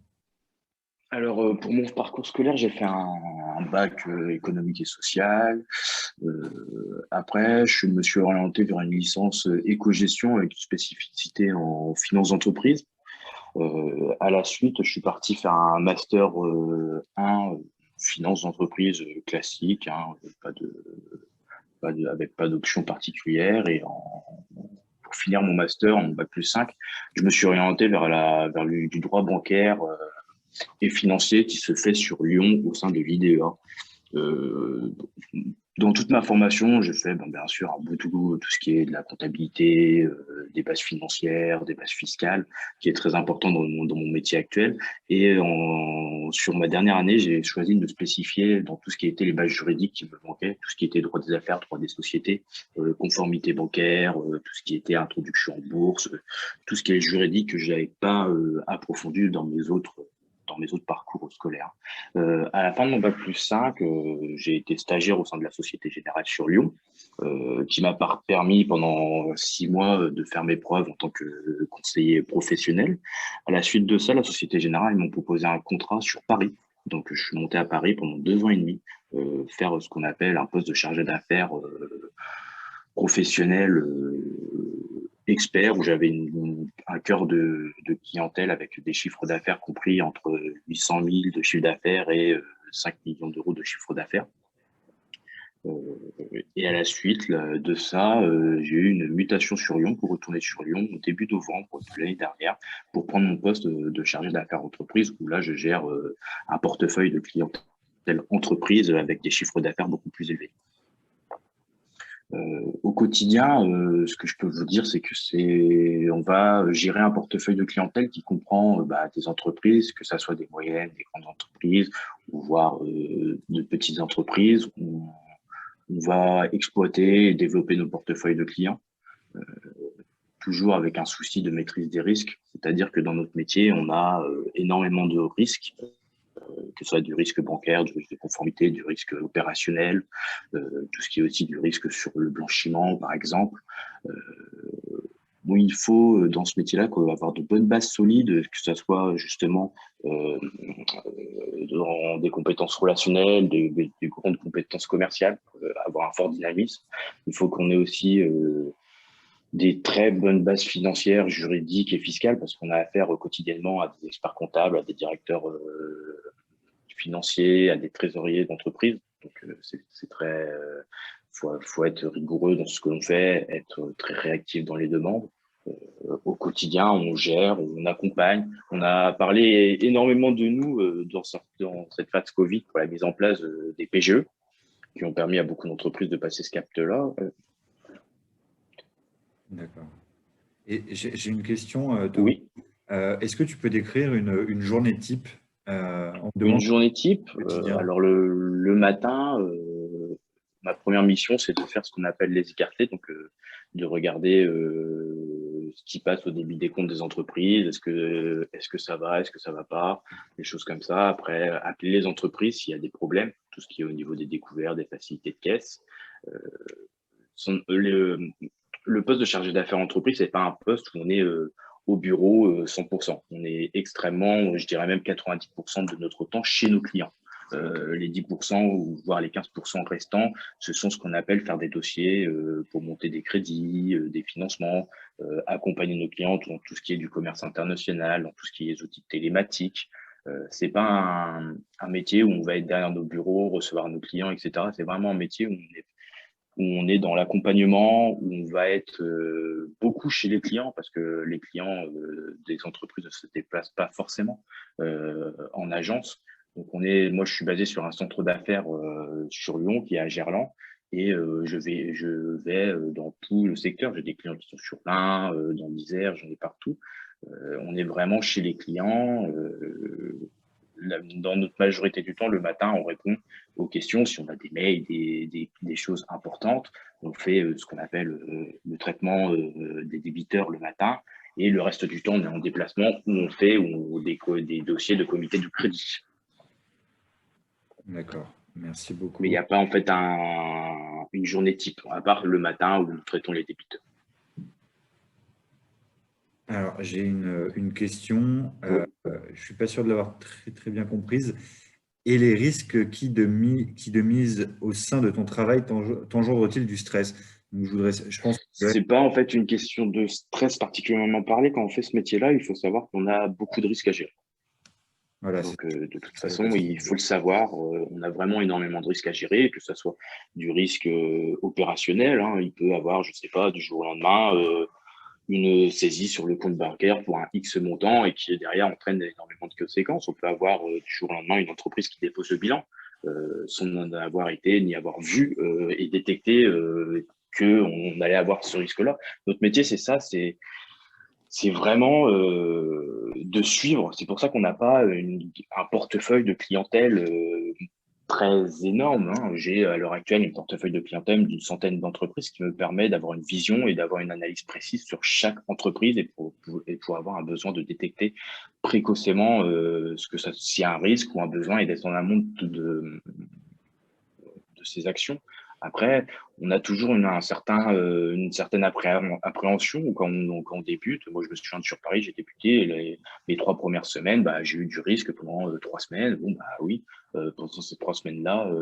Alors, pour mon parcours scolaire, j'ai fait un bac économique et social. Après, je me suis orienté vers une licence éco-gestion avec une spécificité en finance d'entreprise. À la suite, je suis parti faire un master 1 finance d'entreprise classique, hein, avec pas d'option particulière. Et pour finir mon master, mon bac plus 5, je me suis orienté vers du droit bancaire et financier qui se fait sur Lyon au sein de l'IDEA. Dans toute ma formation, je fais bien sûr un bout tout ce qui est de la comptabilité, des bases financières, des bases fiscales, qui est très important dans mon métier actuel. Et sur ma dernière année, j'ai choisi de me spécifier dans tout ce qui était les bases juridiques qui me manquaient, tout ce qui était droit des affaires, droit des sociétés, conformité bancaire, tout ce qui était introduction en bourse, tout ce qui est juridique que je n'avais pas approfondi dans mes autres parcours scolaires. À la fin de mon bac plus 5, j'ai été stagiaire au sein de la Société Générale sur Lyon, qui m'a permis pendant 6 mois de faire mes preuves en tant que conseiller professionnel. À la suite de ça, la Société Générale, ils m'ont proposé un contrat sur Paris. Donc, je suis monté à Paris pendant 2 ans et demi, faire ce qu'on appelle un poste de chargé d'affaires professionnel expert, où j'avais un cœur de clientèle avec des chiffres d'affaires compris entre 800 000 de chiffre d'affaires et 5 millions d'euros de chiffre d'affaires. Et à la suite de ça, j'ai eu une mutation sur Lyon pour retourner sur Lyon au début novembre de l'année dernière pour prendre mon poste de chargé d'affaires entreprise, où là, je gère un portefeuille de clientèle entreprise avec des chiffres d'affaires beaucoup plus élevés. Au quotidien, ce que je peux vous dire, c'est que on va gérer un portefeuille de clientèle qui comprend des entreprises, que ce soit des moyennes, des grandes entreprises, ou voire de petites entreprises. On va exploiter et développer nos portefeuilles de clients, toujours avec un souci de maîtrise des risques. C'est-à-dire que dans notre métier, on a énormément de risques, que ce soit du risque bancaire, du risque de conformité, du risque opérationnel, tout ce qui est aussi du risque sur le blanchiment, par exemple. Il faut, dans ce métier-là, avoir de bonnes bases solides, que ce soit justement dans des compétences relationnelles, des grandes compétences commerciales, avoir un fort dynamisme. Il faut qu'on ait aussi des très bonnes bases financières, juridiques et fiscales, parce qu'on a affaire quotidiennement à des experts comptables, à des directeurs financiers, à des trésoriers d'entreprise. Donc, c'est très faut être rigoureux dans ce que l'on fait, être très réactif dans les demandes. Au quotidien, on gère, on accompagne. On a parlé énormément de nous dans cette phase Covid pour la mise en place des PGE qui ont permis à beaucoup d'entreprises de passer ce cap-là. D'accord. Et j'ai une question, Thomas. Oui, Est-ce que tu peux décrire une journée type? On te une demande journée type. au quotidien. Alors le matin, ma première mission, c'est de faire ce qu'on appelle les écartés, donc de regarder ce qui passe au débit des comptes des entreprises. Est-ce que ça va, est-ce que ça va pas, des choses comme ça. Après, appeler les entreprises s'il y a des problèmes, tout ce qui est au niveau des découvertes, des facilités de caisse. Euh, le poste de chargé d'affaires entreprise, c'est pas un poste où on est au bureau 100%. On est extrêmement, je dirais même 90% de notre temps chez nos clients. Les 10% ou voire les 15% restants, ce sont ce qu'on appelle faire des dossiers pour monter des crédits, des financements, accompagner nos clients dans tout ce qui est du commerce international, dans tout ce qui est outils télématiques. C'est pas un métier où on va être derrière nos bureaux, recevoir nos clients, etc. C'est vraiment un métier où on est dans l'accompagnement, où on va être beaucoup chez les clients parce que les clients des entreprises ne se déplacent pas forcément en agence. Donc moi je suis basé sur un centre d'affaires sur Lyon qui est à Gerland et je vais dans tout le secteur. J'ai des clients qui sont sur l'Ain, dans l'Isère, j'en ai partout. On est vraiment chez les clients. Dans notre majorité du temps, le matin, on répond aux questions. Si on a des mails, des choses importantes, on fait ce qu'on appelle le traitement des débiteurs le matin. Et le reste du temps, on est en déplacement où on fait des dossiers de comité de crédit. D'accord, merci beaucoup. Mais il n'y a pas en fait une journée type, à part le matin où nous traitons les débiteurs. Alors, j'ai une question, je ne suis pas sûr de l'avoir très, très bien comprise. Et les risques qui de mise au sein de ton travail t'engendrent-ils du stress? Donc, je pense que C'est pas en fait une question de stress particulièrement parlé. Quand on fait ce métier-là, il faut savoir qu'on a beaucoup de risques à gérer. voilà, Donc, de toute c'est façon, il faut le savoir. On a vraiment énormément de risques à gérer, que ce soit du risque opérationnel. Hein. Il peut avoir, je sais pas, du jour au lendemain, une saisie sur le compte bancaire pour un X montant et qui derrière entraîne énormément de conséquences. On peut avoir du jour au lendemain une entreprise qui dépose le bilan sans n'en avoir été ni avoir vu et détecté qu'on allait avoir ce risque-là. Notre métier, c'est ça, c'est vraiment de suivre. C'est pour ça qu'on n'a pas un portefeuille de clientèle très énorme. Hein. J'ai à l'heure actuelle une portefeuille de clientèle d'une centaine d'entreprises qui me permet d'avoir une vision et d'avoir une analyse précise sur chaque entreprise et pour avoir un besoin de détecter précocement s'il y a un risque ou un besoin et d'être en amont de ces actions. Après, on a toujours une certaine appréhension quand on débute. Moi, je me souviens sur Paris, j'ai débuté les 3 premières semaines, bah, j'ai eu du risque pendant 3 semaines. Bon, bah oui, pendant ces 3 semaines-là,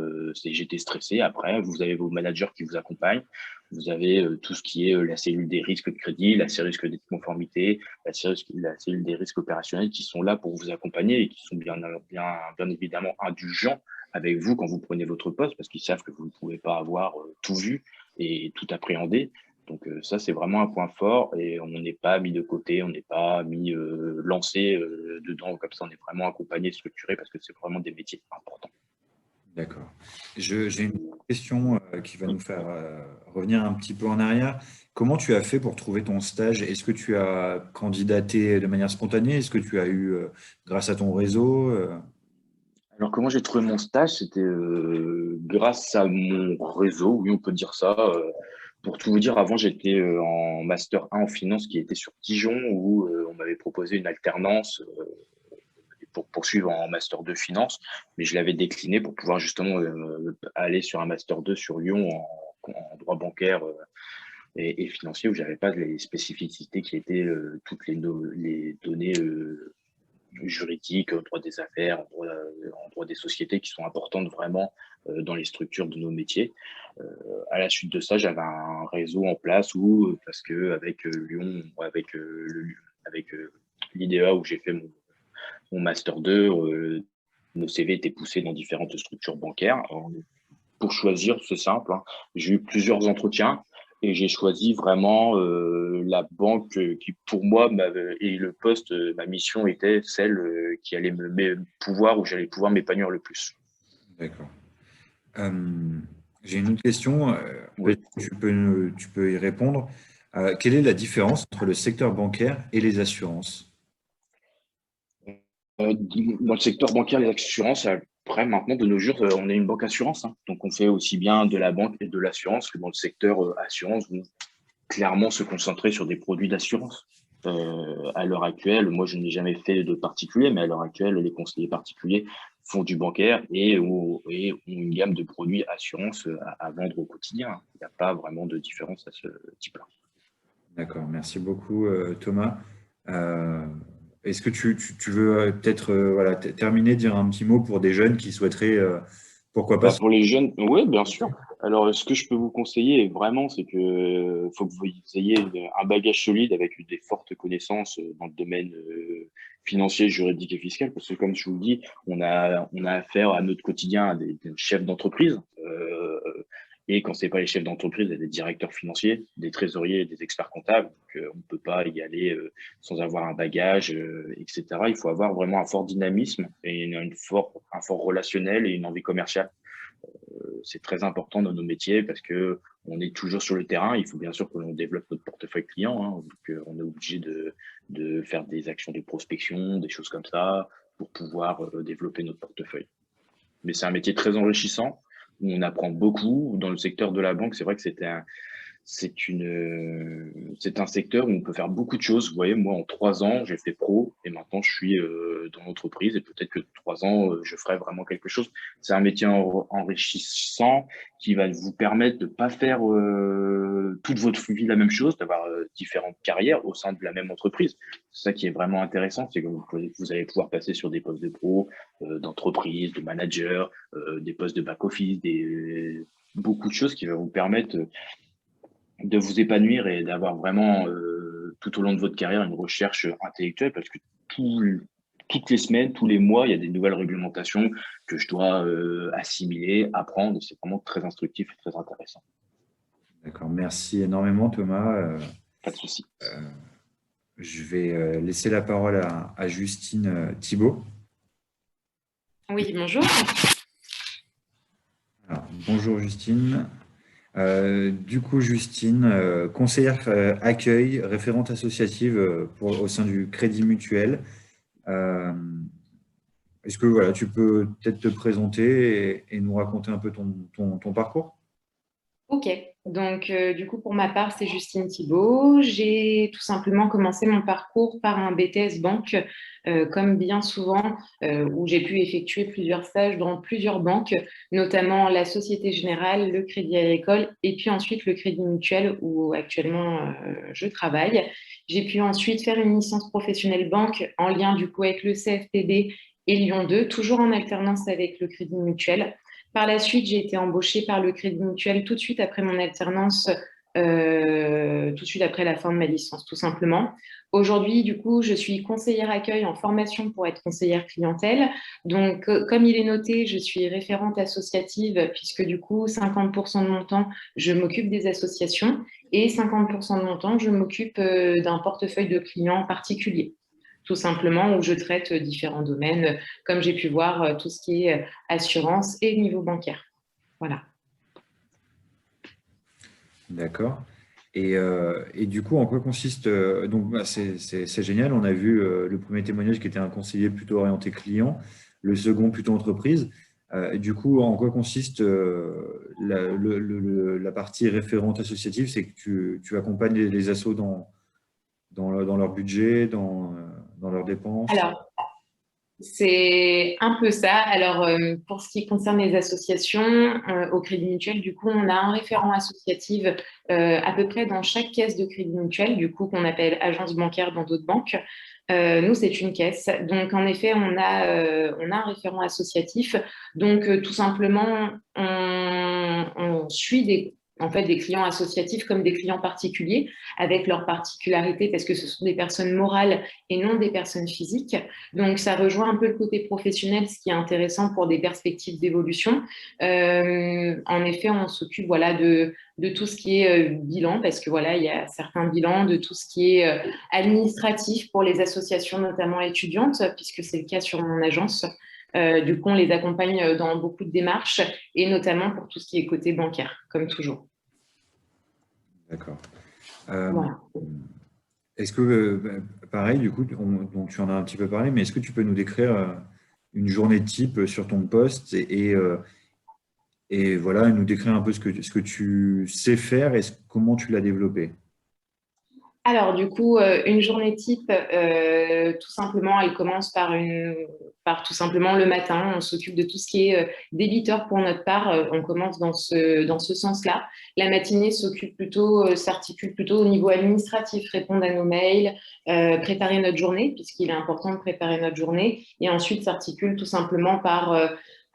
j'étais stressé. Après, vous avez vos managers qui vous accompagnent. Vous avez tout ce qui est la cellule des risques de crédit, la cellule des conformités, la cellule des risques opérationnels qui sont là pour vous accompagner et qui sont bien évidemment indulgents avec vous quand vous prenez votre poste parce qu'ils savent que vous ne pouvez pas avoir tout vu et tout appréhender. Donc ça, c'est vraiment un point fort et on n'est pas mis de côté, on n'est pas mis lancé dedans comme ça, on est vraiment accompagné, structuré parce que c'est vraiment des métiers importants. D'accord. J'ai une question qui va nous faire revenir un petit peu en arrière. Comment tu as fait pour trouver ton stage? Est-ce que tu as candidaté de manière spontanée? Est-ce que tu as eu, grâce à ton réseau Alors, comment j'ai trouvé mon stage? C'était grâce à mon réseau, oui, on peut dire ça. Pour tout vous dire, avant, j'étais en Master 1 en finance qui était sur Dijon, où on m'avait proposé une alternance pour poursuivre en Master 2 finance, mais je l'avais décliné pour pouvoir justement aller sur un Master 2 sur Lyon en droit bancaire et financier, où j'avais pas les spécificités qui étaient toutes les données juridiques, droit des affaires, en droit des sociétés qui sont importantes vraiment dans les structures de nos métiers. À la suite de ça, j'avais un réseau en place où, parce que avec Lyon, avec l'IDEA où j'ai fait mon Master 2, nos CV étaient poussés dans différentes structures bancaires. pour choisir, c'est simple, hein. J'ai eu plusieurs entretiens et j'ai choisi vraiment la banque qui, pour moi, et le poste, ma mission était celle qui allait où j'allais pouvoir m'épanouir le plus. D'accord. J'ai une autre question. Oui. Tu peux y répondre. Quelle est la différence entre le secteur bancaire et les assurances? Dans le secteur bancaire, les assurances, après, maintenant, de nos jours, on est une banque assurance, hein. Donc, on fait aussi bien de la banque et de l'assurance que dans le secteur assurance, vont clairement se concentrer sur des produits d'assurance. À l'heure actuelle, moi, je n'ai jamais fait de particulier, mais à l'heure actuelle, les conseillers particuliers font du bancaire et ont une gamme de produits assurance à vendre au quotidien. Il n'y a pas vraiment de différence à ce type-là. D'accord, merci beaucoup Thomas. Euh, Est-ce que tu veux peut-être voilà, terminer, dire un petit mot pour des jeunes qui souhaiteraient, pourquoi pas, Pour les jeunes, oui, bien sûr. Alors, ce que je peux vous conseiller vraiment, c'est que faut que vous ayez un bagage solide avec des fortes connaissances dans le domaine financier, juridique et fiscal, parce que comme je vous le dis, on a affaire à notre quotidien à des chefs d'entreprise. Et quand c'est pas les chefs d'entreprise, il y a des directeurs financiers, des trésoriers, des experts comptables. Donc, on ne peut pas y aller sans avoir un bagage, etc. Il faut avoir vraiment un fort dynamisme et un fort relationnel et une envie commerciale. C'est très important dans nos métiers parce que on est toujours sur le terrain. Il faut bien sûr que l'on développe notre portefeuille client, hein. Donc, on est obligé de faire des actions de prospection, des choses comme ça, pour pouvoir développer notre portefeuille. Mais c'est un métier très enrichissant où on apprend beaucoup. Dans le secteur de la banque, c'est vrai que c'est un secteur où on peut faire beaucoup de choses. Vous voyez, moi, en 3 ans, j'ai fait pro et maintenant, je suis dans l'entreprise et peut-être que 3 ans, je ferai vraiment quelque chose. C'est un métier enrichissant qui va vous permettre de pas faire toute votre vie la même chose, d'avoir différentes carrières au sein de la même entreprise. C'est ça qui est vraiment intéressant, c'est que vous allez pouvoir passer sur des postes de pro, d'entreprise, de manager, des postes de back-office, beaucoup de choses qui vont vous permettre de vous épanouir et d'avoir vraiment tout au long de votre carrière une recherche intellectuelle parce que toutes les semaines, tous les mois, il y a des nouvelles réglementations que je dois assimiler, apprendre. C'est vraiment très instructif et très intéressant. D'accord, merci énormément Thomas. Pas de souci. Je vais laisser la parole à Justine Thibault. Oui, bonjour. Alors, bonjour Justine. Du coup, Justine, conseillère accueil, référente associative au sein du Crédit Mutuel. Est-ce que voilà, tu peux peut-être te présenter et nous raconter un peu ton parcours? Ok, donc du coup pour ma part c'est Justine Thibault. J'ai tout simplement commencé mon parcours par un BTS banque, comme bien souvent, où j'ai pu effectuer plusieurs stages dans plusieurs banques, notamment la Société Générale, le Crédit Agricole et puis ensuite le Crédit Mutuel où actuellement je travaille. J'ai pu ensuite faire une licence professionnelle banque en lien du coup avec le CFPB et Lyon 2, toujours en alternance avec le Crédit Mutuel. Par la suite, j'ai été embauchée par le Crédit Mutuel tout de suite après mon alternance, tout de suite après la fin de ma licence, tout simplement. Aujourd'hui, du coup, je suis conseillère accueil en formation pour être conseillère clientèle. Donc, comme il est noté, je suis référente associative puisque du coup, 50% de mon temps, je m'occupe des associations et 50% de mon temps, je m'occupe d'un portefeuille de clients particuliers, tout simplement, où je traite différents domaines, comme j'ai pu voir, tout ce qui est assurance et niveau bancaire. Voilà. D'accord. Et du coup, en quoi consiste donc bah, c'est génial. On a vu le premier témoignage qui était un conseiller plutôt orienté client, le second plutôt entreprise. Du coup, en quoi consiste la partie référente associative? C'est que tu accompagnes les assos dans leur budget, dans leurs dépenses. Alors, c'est un peu ça. Alors, pour ce qui concerne les associations, au Crédit Mutuel, du coup, on a un référent associatif à peu près dans chaque caisse de Crédit Mutuel, du coup, qu'on appelle agence bancaire dans d'autres banques. Nous, c'est une caisse. Donc, en effet, on a un référent associatif. Donc, tout simplement, on suit en fait des clients associatifs comme des clients particuliers, avec leurs particularités, parce que ce sont des personnes morales et non des personnes physiques. Donc, ça rejoint un peu le côté professionnel, ce qui est intéressant pour des perspectives d'évolution. En effet, on s'occupe voilà, de tout ce qui est bilan, parce que voilà, il y a certains bilans, de tout ce qui est administratif pour les associations, notamment étudiantes, puisque c'est le cas sur mon agence. Du coup, on les accompagne dans beaucoup de démarches et notamment pour tout ce qui est côté bancaire, comme toujours. D'accord. Voilà. Est-ce que, pareil, du coup, donc tu en as un petit peu parlé, mais est-ce que tu peux nous décrire une journée type sur ton poste et voilà, nous décrire un peu ce que tu sais faire et comment tu l'as développé? Alors, du coup, une journée type, tout simplement, elle commence par tout simplement le matin. On s'occupe de tout ce qui est débiteur pour notre part. On commence dans ce sens-là. La matinée s'articule plutôt au niveau administratif, répondre à nos mails, préparer notre journée, puisqu'il est important de préparer notre journée. Et ensuite, s'articule tout simplement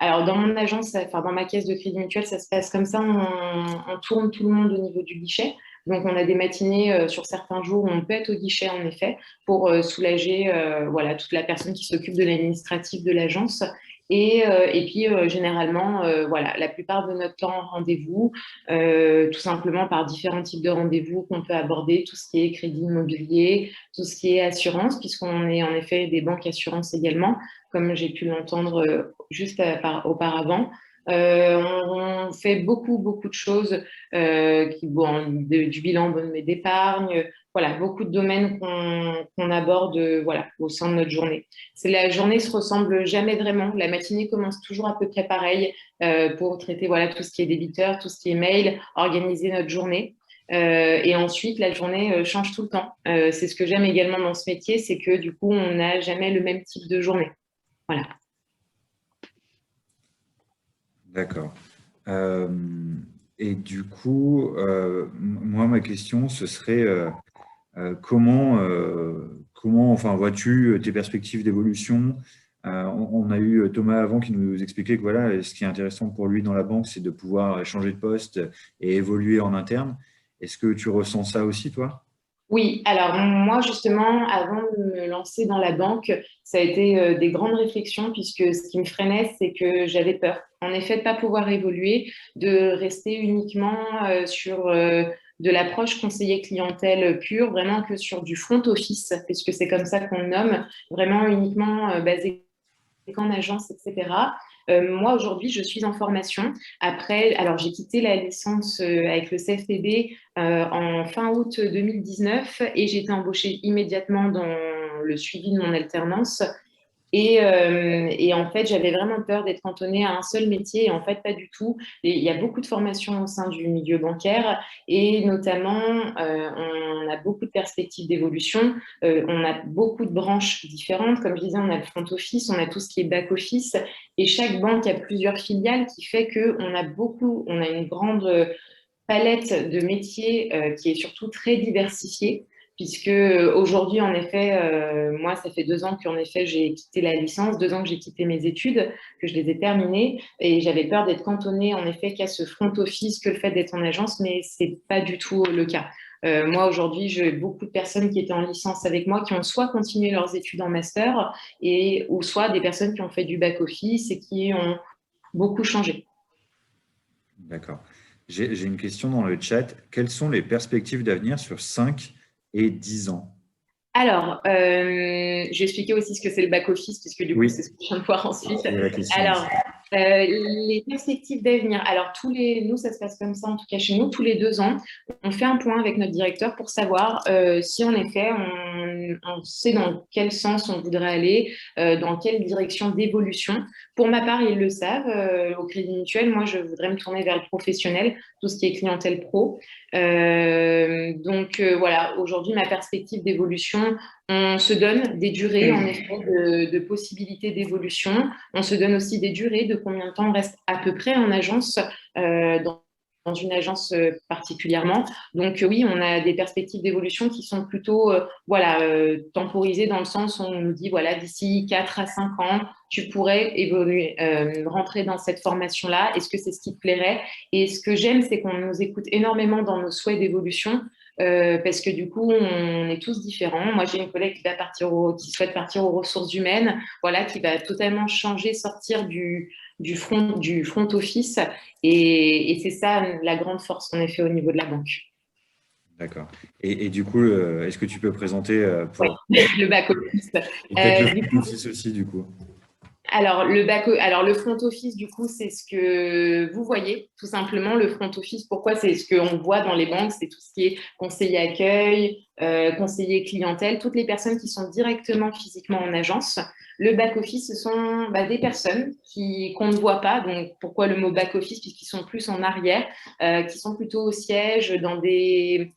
alors, dans mon agence, enfin, dans ma caisse de crédit mutuel, ça se passe comme ça. On tourne tout le monde au niveau du guichet. Donc, on a des matinées sur certains jours où on peut être au guichet, en effet, pour soulager voilà, toute la personne qui s'occupe de l'administratif de l'agence. Et puis, généralement, voilà, la plupart de notre temps en rendez-vous, tout simplement par différents types de rendez-vous qu'on peut aborder, tout ce qui est crédit immobilier, tout ce qui est assurance, puisqu'on est en effet des banques assurances également, comme j'ai pu l'entendre juste auparavant. On fait beaucoup de choses du bilan bonne d'épargne, voilà, beaucoup de domaines qu'on aborde voilà, au sein de notre journée. La journée se ressemble jamais vraiment. La matinée commence toujours à peu près pareil pour traiter voilà, tout ce qui est débiteur, tout ce qui est mail, organiser notre journée. Et ensuite, la journée change tout le temps. C'est ce que j'aime également dans ce métier, c'est que du coup, on n'a jamais le même type de journée. Voilà. D'accord. Et du coup, moi, ma question, ce serait comment enfin, vois-tu tes perspectives d'évolution? On a eu Thomas avant qui nous expliquait que voilà, ce qui est intéressant pour lui dans la banque, c'est de pouvoir changer de poste et évoluer en interne. Est-ce que tu ressens ça aussi, toi? Oui, alors moi justement, avant de me lancer dans la banque, ça a été des grandes réflexions puisque ce qui me freinait, c'est que j'avais peur, en effet, de ne pas pouvoir évoluer, de rester uniquement sur de l'approche conseiller clientèle pure, vraiment que sur du front office, puisque c'est comme ça qu'on le nomme, vraiment uniquement basé en agence, etc. Moi, aujourd'hui, je suis en formation. Après, alors j'ai quitté la licence avec le CFPB en fin août 2019 et j'ai été embauchée immédiatement dans le suivi de mon alternance. Et en fait, j'avais vraiment peur d'être cantonnée à un seul métier. Et en fait, pas du tout. Et il y a beaucoup de formations au sein du milieu bancaire. Et notamment, on a beaucoup de perspectives d'évolution. On a beaucoup de branches différentes. Comme je disais, on a le front office, on a tout ce qui est back office. Et chaque banque a plusieurs filiales qui fait qu'on on a une grande palette de métiers qui est surtout très diversifiée puisque aujourd'hui, en effet, moi, ça fait 2 ans qu'en effet, j'ai quitté la licence, 2 ans que j'ai quitté mes études, que je les ai terminées, et j'avais peur d'être cantonnée, en effet, qu'à ce front office, que le fait d'être en agence, mais c'est pas du tout le cas. Moi, aujourd'hui, j'ai beaucoup de personnes qui étaient en licence avec moi qui ont soit continué leurs études en master, ou soit des personnes qui ont fait du back-office et qui ont beaucoup changé. D'accord. J'ai une question dans le chat. Quelles sont les perspectives d'avenir sur 5 et 10 ans? Alors, je vais expliquer aussi ce que c'est le back-office, puisque du coup, Oui, c'est ce que je viens de voir ensuite. c'est la question aussi. Alors, les perspectives d'avenir. Alors, nous, ça se passe comme ça, en tout cas chez nous, tous les 2 ans, on fait un point avec notre directeur pour savoir si en effet, on sait dans quel sens on voudrait aller, dans quelle direction d'évolution. Pour ma part, ils le savent. Au Crédit Mutuel, moi, je voudrais me tourner vers le professionnel, tout ce qui est clientèle pro. Donc, voilà, aujourd'hui, ma perspective d'évolution, on se donne des durées, en effet, de possibilités d'évolution. On se donne aussi des durées de combien de temps on reste à peu près en agence dans dans une agence particulièrement. Donc oui, on a des perspectives d'évolution qui sont plutôt temporisées dans le sens où on nous dit, voilà, d'ici 4 à 5 ans, tu pourrais évoluer, rentrer dans cette formation-là. Est-ce que c'est ce qui te plairait? Et ce que j'aime, c'est qu'on nous écoute énormément dans nos souhaits d'évolution. Parce que du coup, on est tous différents. Moi, j'ai une collègue qui souhaite partir aux ressources humaines, voilà, qui va totalement changer, sortir du front office. Et c'est ça la grande force qu'on a fait au niveau de la banque. D'accord. Et du coup, est-ce que tu peux présenter le back-office. Et peut-être le front-office aussi, du coup. Alors, le front office, du coup, c'est ce que vous voyez, tout simplement. Le front office, pourquoi? C'est ce qu'on voit dans les banques, c'est tout ce qui est conseiller accueil, conseiller clientèle, toutes les personnes qui sont directement physiquement en agence. Le back office, ce sont des personnes qu'on ne voit pas. Donc, pourquoi le mot back office? Puisqu'ils sont plus en arrière, qui sont plutôt au siège, dans des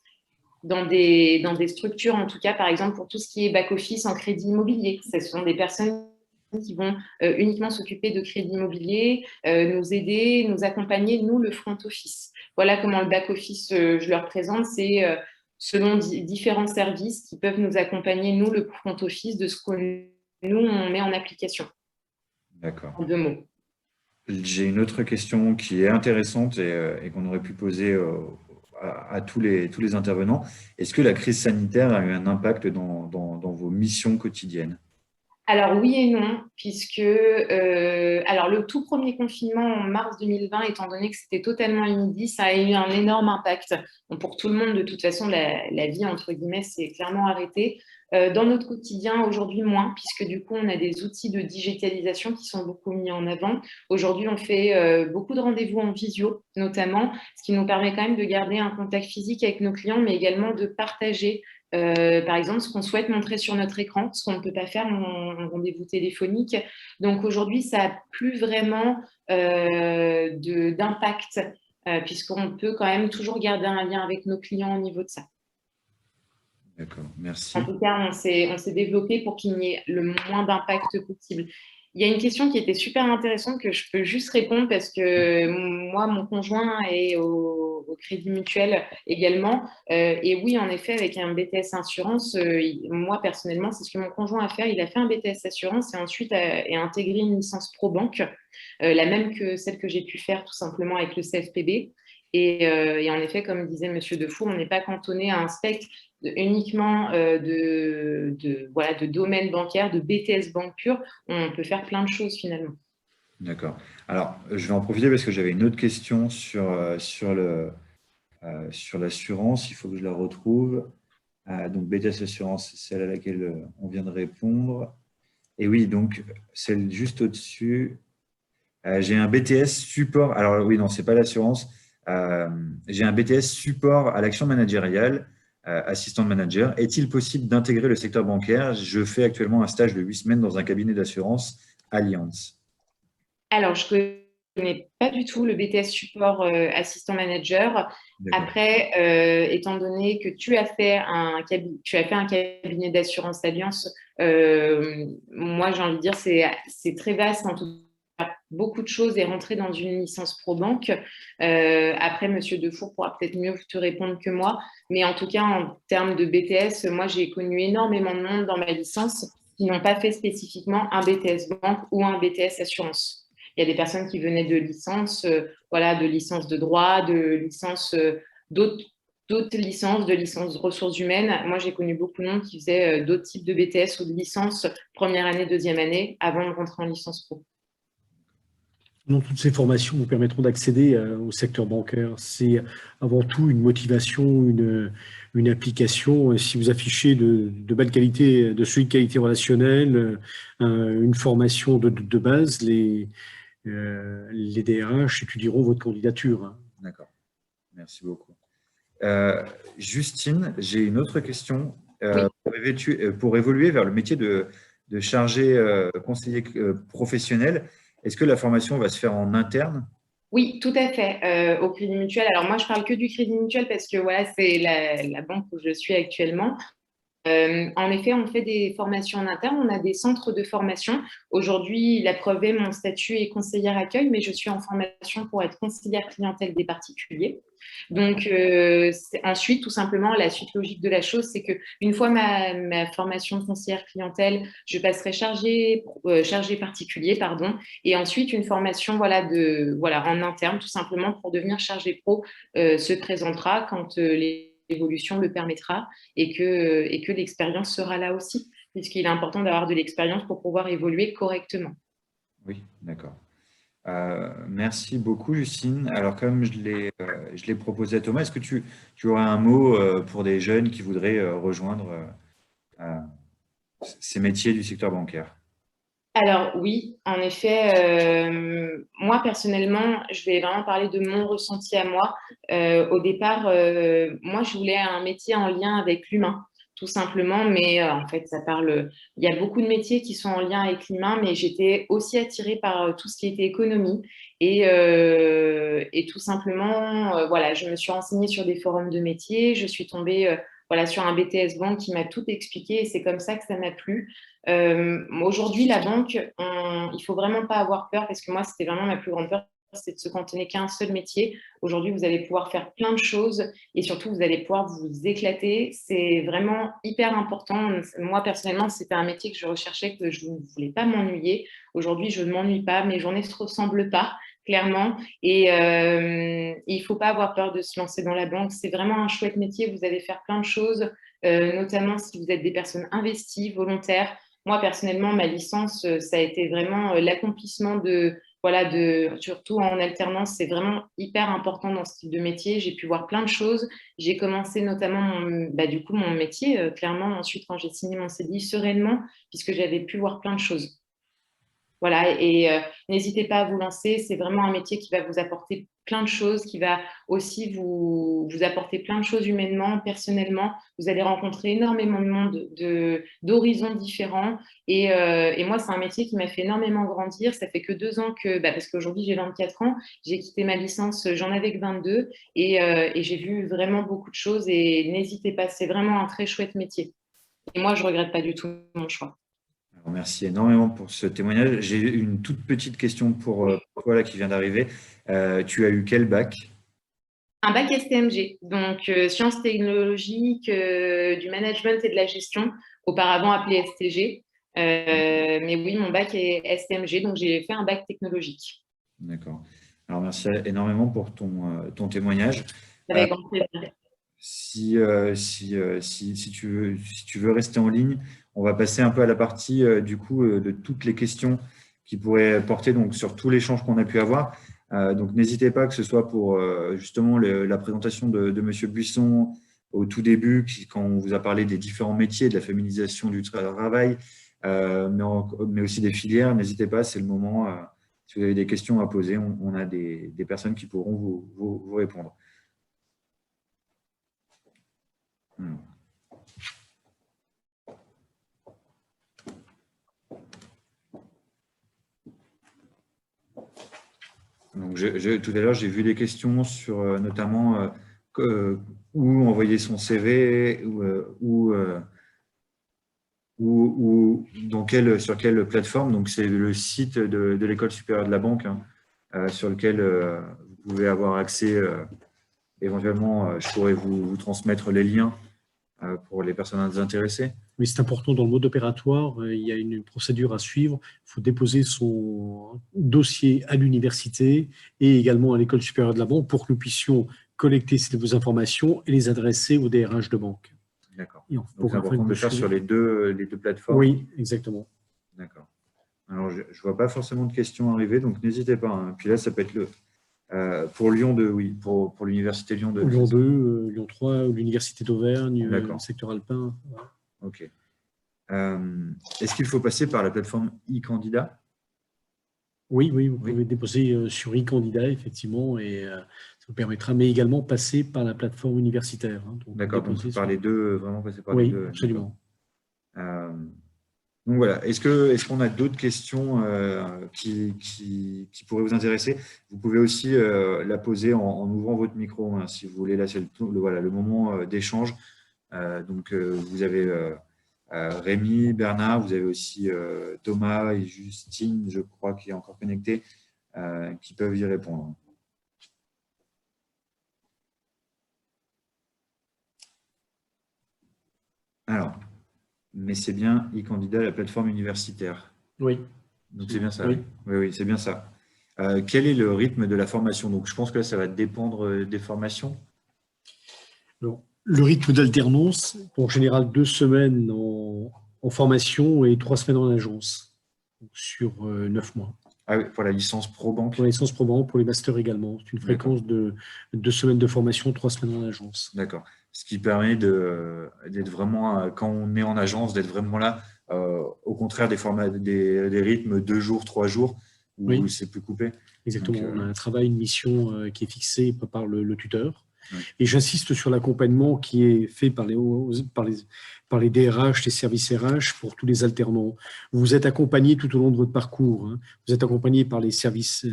structures, en tout cas, par exemple, pour tout ce qui est back office en crédit immobilier. Ce sont des personnes qui vont uniquement s'occuper de crédit immobilier, nous aider, nous accompagner, nous, le front office. Voilà comment le back office, je leur présente, c'est selon différents services qui peuvent nous accompagner, nous, le front office, de ce que nous, on met en application. D'accord. En 2 mots. J'ai une autre question qui est intéressante et qu'on aurait pu poser à tous les intervenants. Est-ce que la crise sanitaire a eu un impact dans vos missions quotidiennes? Alors oui et non, puisque le tout premier confinement en mars 2020, étant donné que c'était totalement inédit, ça a eu un énorme impact. Bon, pour tout le monde, de toute façon, la vie, entre guillemets, s'est clairement arrêtée. Dans notre quotidien, aujourd'hui, moins, puisque du coup, on a des outils de digitalisation qui sont beaucoup mis en avant. Aujourd'hui, on fait beaucoup de rendez-vous en visio, notamment, ce qui nous permet quand même de garder un contact physique avec nos clients, mais également de partager par exemple, ce qu'on souhaite montrer sur notre écran, ce qu'on ne peut pas faire en rendez-vous téléphonique. Donc aujourd'hui, ça n'a plus vraiment d'impact, puisqu'on peut quand même toujours garder un lien avec nos clients au niveau de ça. D'accord, merci. En tout cas, on s'est développé pour qu'il n'y ait le moins d'impact possible. Il y a une question qui était super intéressante que je peux juste répondre parce que moi, mon conjoint est au Crédit Mutuel également. Et oui, en effet, avec un BTS Assurance, moi, personnellement, c'est ce que mon conjoint a fait. Il a fait un BTS Assurance et ensuite a intégré une licence Pro Banque, la même que celle que j'ai pu faire tout simplement avec le CFPB. Et en effet, comme disait M. Defour, on n'est pas cantonné à un spectre uniquement de domaine bancaire, de BTS banque pure. On peut faire plein de choses finalement. D'accord. Alors, je vais en profiter parce que j'avais une autre question sur l'assurance. Il faut que je la retrouve. Donc, BTS Assurance, c'est celle à laquelle on vient de répondre. Et oui, donc, celle juste au-dessus. J'ai un BTS support. Alors, oui, non, ce n'est pas l'assurance. J'ai un BTS support à l'action managériale, assistant manager. Est-il possible d'intégrer le secteur bancaire? Je fais actuellement un stage de 8 semaines dans un cabinet d'assurance Allianz. Alors, je ne connais pas du tout le BTS support assistant manager. Après, étant donné que tu as fait un cabinet d'assurance Allianz, moi, j'ai envie de dire c'est très vaste en tout cas. Beaucoup de choses et rentrer dans une licence Pro Banque. Après, M. Defour pourra peut-être mieux te répondre que moi. Mais en tout cas, en termes de BTS, moi, j'ai connu énormément de monde dans ma licence qui n'ont pas fait spécifiquement un BTS banque ou un BTS assurance. Il y a des personnes qui venaient de licences, de licences de droit, de licences d'autres licences, de licences ressources humaines. Moi, j'ai connu beaucoup de monde qui faisait d'autres types de BTS ou de licences première année, deuxième année, avant de rentrer en licence pro. Donc, toutes ces formations vous permettront d'accéder au secteur bancaire. C'est avant tout une motivation, une application. Si vous affichez de belle qualité, de solide qualité relationnelle, une formation de base, les DRH étudieront votre candidature. D'accord. Merci beaucoup. Justine, j'ai une autre question. Oui. Pour évoluer vers le métier de chargé conseiller professionnel, est-ce que la formation va se faire en interne? Oui, tout à fait, au Crédit Mutuel. Alors moi, je parle que du Crédit Mutuel parce que voilà, c'est la banque où je suis actuellement. En effet, on fait des formations en interne, on a des centres de formation. Aujourd'hui, la preuve est, mon statut est conseillère accueil, mais je suis en formation pour être conseillère clientèle des particuliers. Donc, ensuite, tout simplement, la suite logique de la chose, c'est qu'une fois ma formation de conseillère clientèle, je passerai chargée particulier, pardon, et ensuite une formation en interne, tout simplement, pour devenir chargée pro se présentera quand l'évolution le permettra et que l'expérience sera là aussi, puisqu'il est important d'avoir de l'expérience pour pouvoir évoluer correctement. Oui, d'accord. Merci beaucoup, Justine. Alors, comme je l'ai proposé à Thomas, est-ce que tu aurais un mot pour des jeunes qui voudraient rejoindre ces métiers du secteur bancaire? Alors oui, en effet, moi personnellement, je vais vraiment parler de mon ressenti à moi. Au départ, moi je voulais un métier en lien avec l'humain, tout simplement, mais en fait il y a beaucoup de métiers qui sont en lien avec l'humain, mais j'étais aussi attirée par tout ce qui était économie et tout simplement, voilà, je me suis renseignée sur des forums de métiers, je suis tombée voilà, sur un BTS Banque qui m'a tout expliqué et c'est comme ça que ça m'a plu. Aujourd'hui, la banque, il faut vraiment pas avoir peur parce que moi, c'était vraiment ma plus grande peur, c'est de se cantonner qu'à un seul métier. Aujourd'hui, vous allez pouvoir faire plein de choses et surtout, vous allez pouvoir vous éclater. C'est vraiment hyper important. Moi, personnellement, c'était un métier que je recherchais, que je ne voulais pas m'ennuyer. Aujourd'hui, je ne m'ennuie pas, mes journées ne se ressemblent pas, clairement. Et il ne faut pas avoir peur de se lancer dans la banque. C'est vraiment un chouette métier. Vous allez faire plein de choses, notamment si vous êtes des personnes investies, volontaires. Moi, personnellement, ma licence, ça a été vraiment l'accomplissement surtout en alternance, c'est vraiment hyper important dans ce type de métier. J'ai pu voir plein de choses. J'ai commencé notamment mon métier, clairement, ensuite, quand j'ai signé mon CDI, sereinement, puisque j'avais pu voir plein de choses. Voilà, et n'hésitez pas à vous lancer. C'est vraiment un métier qui va vous apporter plein de choses, qui va aussi vous apporter plein de choses humainement, personnellement. Vous allez rencontrer énormément de monde, d'horizons différents. Et moi, c'est un métier qui m'a fait énormément grandir. Ça fait que 2 ans parce qu'aujourd'hui, j'ai 24 ans. J'ai quitté ma licence, j'en avais que 22. Et j'ai vu vraiment beaucoup de choses. Et n'hésitez pas, c'est vraiment un très chouette métier. Et moi, je ne regrette pas du tout mon choix. Alors, merci énormément pour ce témoignage. J'ai une toute petite question pour toi là, qui vient d'arriver. Tu as eu quel bac? Un bac STMG, donc sciences technologiques, du management et de la gestion, auparavant appelé STG. Mais oui, mon bac est STMG, donc j'ai fait un bac technologique. D'accord. Alors, merci énormément pour ton témoignage. Avec grand plaisir. Si tu veux rester en ligne, on va passer un peu à la partie de toutes les questions qui pourraient porter donc, sur tout l'échange qu'on a pu avoir. Donc, n'hésitez pas, que ce soit pour justement la présentation de M. Buisson au tout début, quand on vous a parlé des différents métiers, de la féminisation du travail, mais aussi des filières. N'hésitez pas, c'est le moment. Si vous avez des questions à poser, on a des personnes qui pourront vous répondre. Donc, tout à l'heure, j'ai vu des questions sur notamment où envoyer son CV ou sur quelle plateforme. Donc, c'est le site de l'École supérieure de la banque sur lequel vous pouvez avoir accès. Éventuellement, je pourrais vous transmettre les liens pour les personnes intéressées. Oui, c'est important dans le mode opératoire. Il y a une procédure à suivre. Il faut déposer son dossier à l'université et également à l'École supérieure de la banque pour que nous puissions collecter vos informations et les adresser au DRH de banque. D'accord. Donc, c'est important de le faire sur les deux plateformes. Oui, exactement. D'accord. Alors, je ne vois pas forcément de questions arriver, donc n'hésitez pas. Hein. Puis là, ça peut être pour Lyon 2, oui, pour l'université Lyon 2. Lyon 2, Lyon 3, l'université d'Auvergne, le secteur alpin. Voilà. OK. Est-ce qu'il faut passer par la plateforme e-candidat? Oui, vous pouvez déposer sur e-candidat, effectivement, et ça vous permettra, mais également passer par la plateforme universitaire. Hein, d'accord, donc par les deux, vraiment passer par les deux. Oui, absolument. Donc voilà, est-ce qu'on a d'autres questions qui pourraient vous intéresser? Vous pouvez aussi la poser en ouvrant votre micro, hein, si vous voulez. Là, c'est le moment d'échange. Donc, vous avez Rémi, Bernard, vous avez aussi Thomas et Justine, je crois, qui est encore connecté, qui peuvent y répondre. Alors, mais c'est bien e-candidat à la plateforme universitaire. Oui. Donc, c'est bien ça. Oui. Oui, c'est bien ça. Quel est le rythme de la formation? Donc, je pense que là, ça va dépendre des formations. Alors, le rythme d'alternance, en général 2 semaines en formation et 3 semaines en agence, sur 9 mois. Ah oui, pour la licence pro banque. Pour la licence pro banque, pour les masters également. C'est une fréquence de 2 semaines de formation, 3 semaines en agence. D'accord. Ce qui permet d'être vraiment, quand on est en agence, d'être vraiment là, au contraire des rythmes 2 jours, 3 jours, où Oui. c'est plus coupé. Exactement. Donc, on a un travail, une mission qui est fixée par le tuteur. Oui. Et j'insiste sur l'accompagnement qui est fait par les DRH, les services RH pour tous les alternants. Vous êtes accompagné tout au long de votre parcours. Hein. Vous êtes accompagné par les services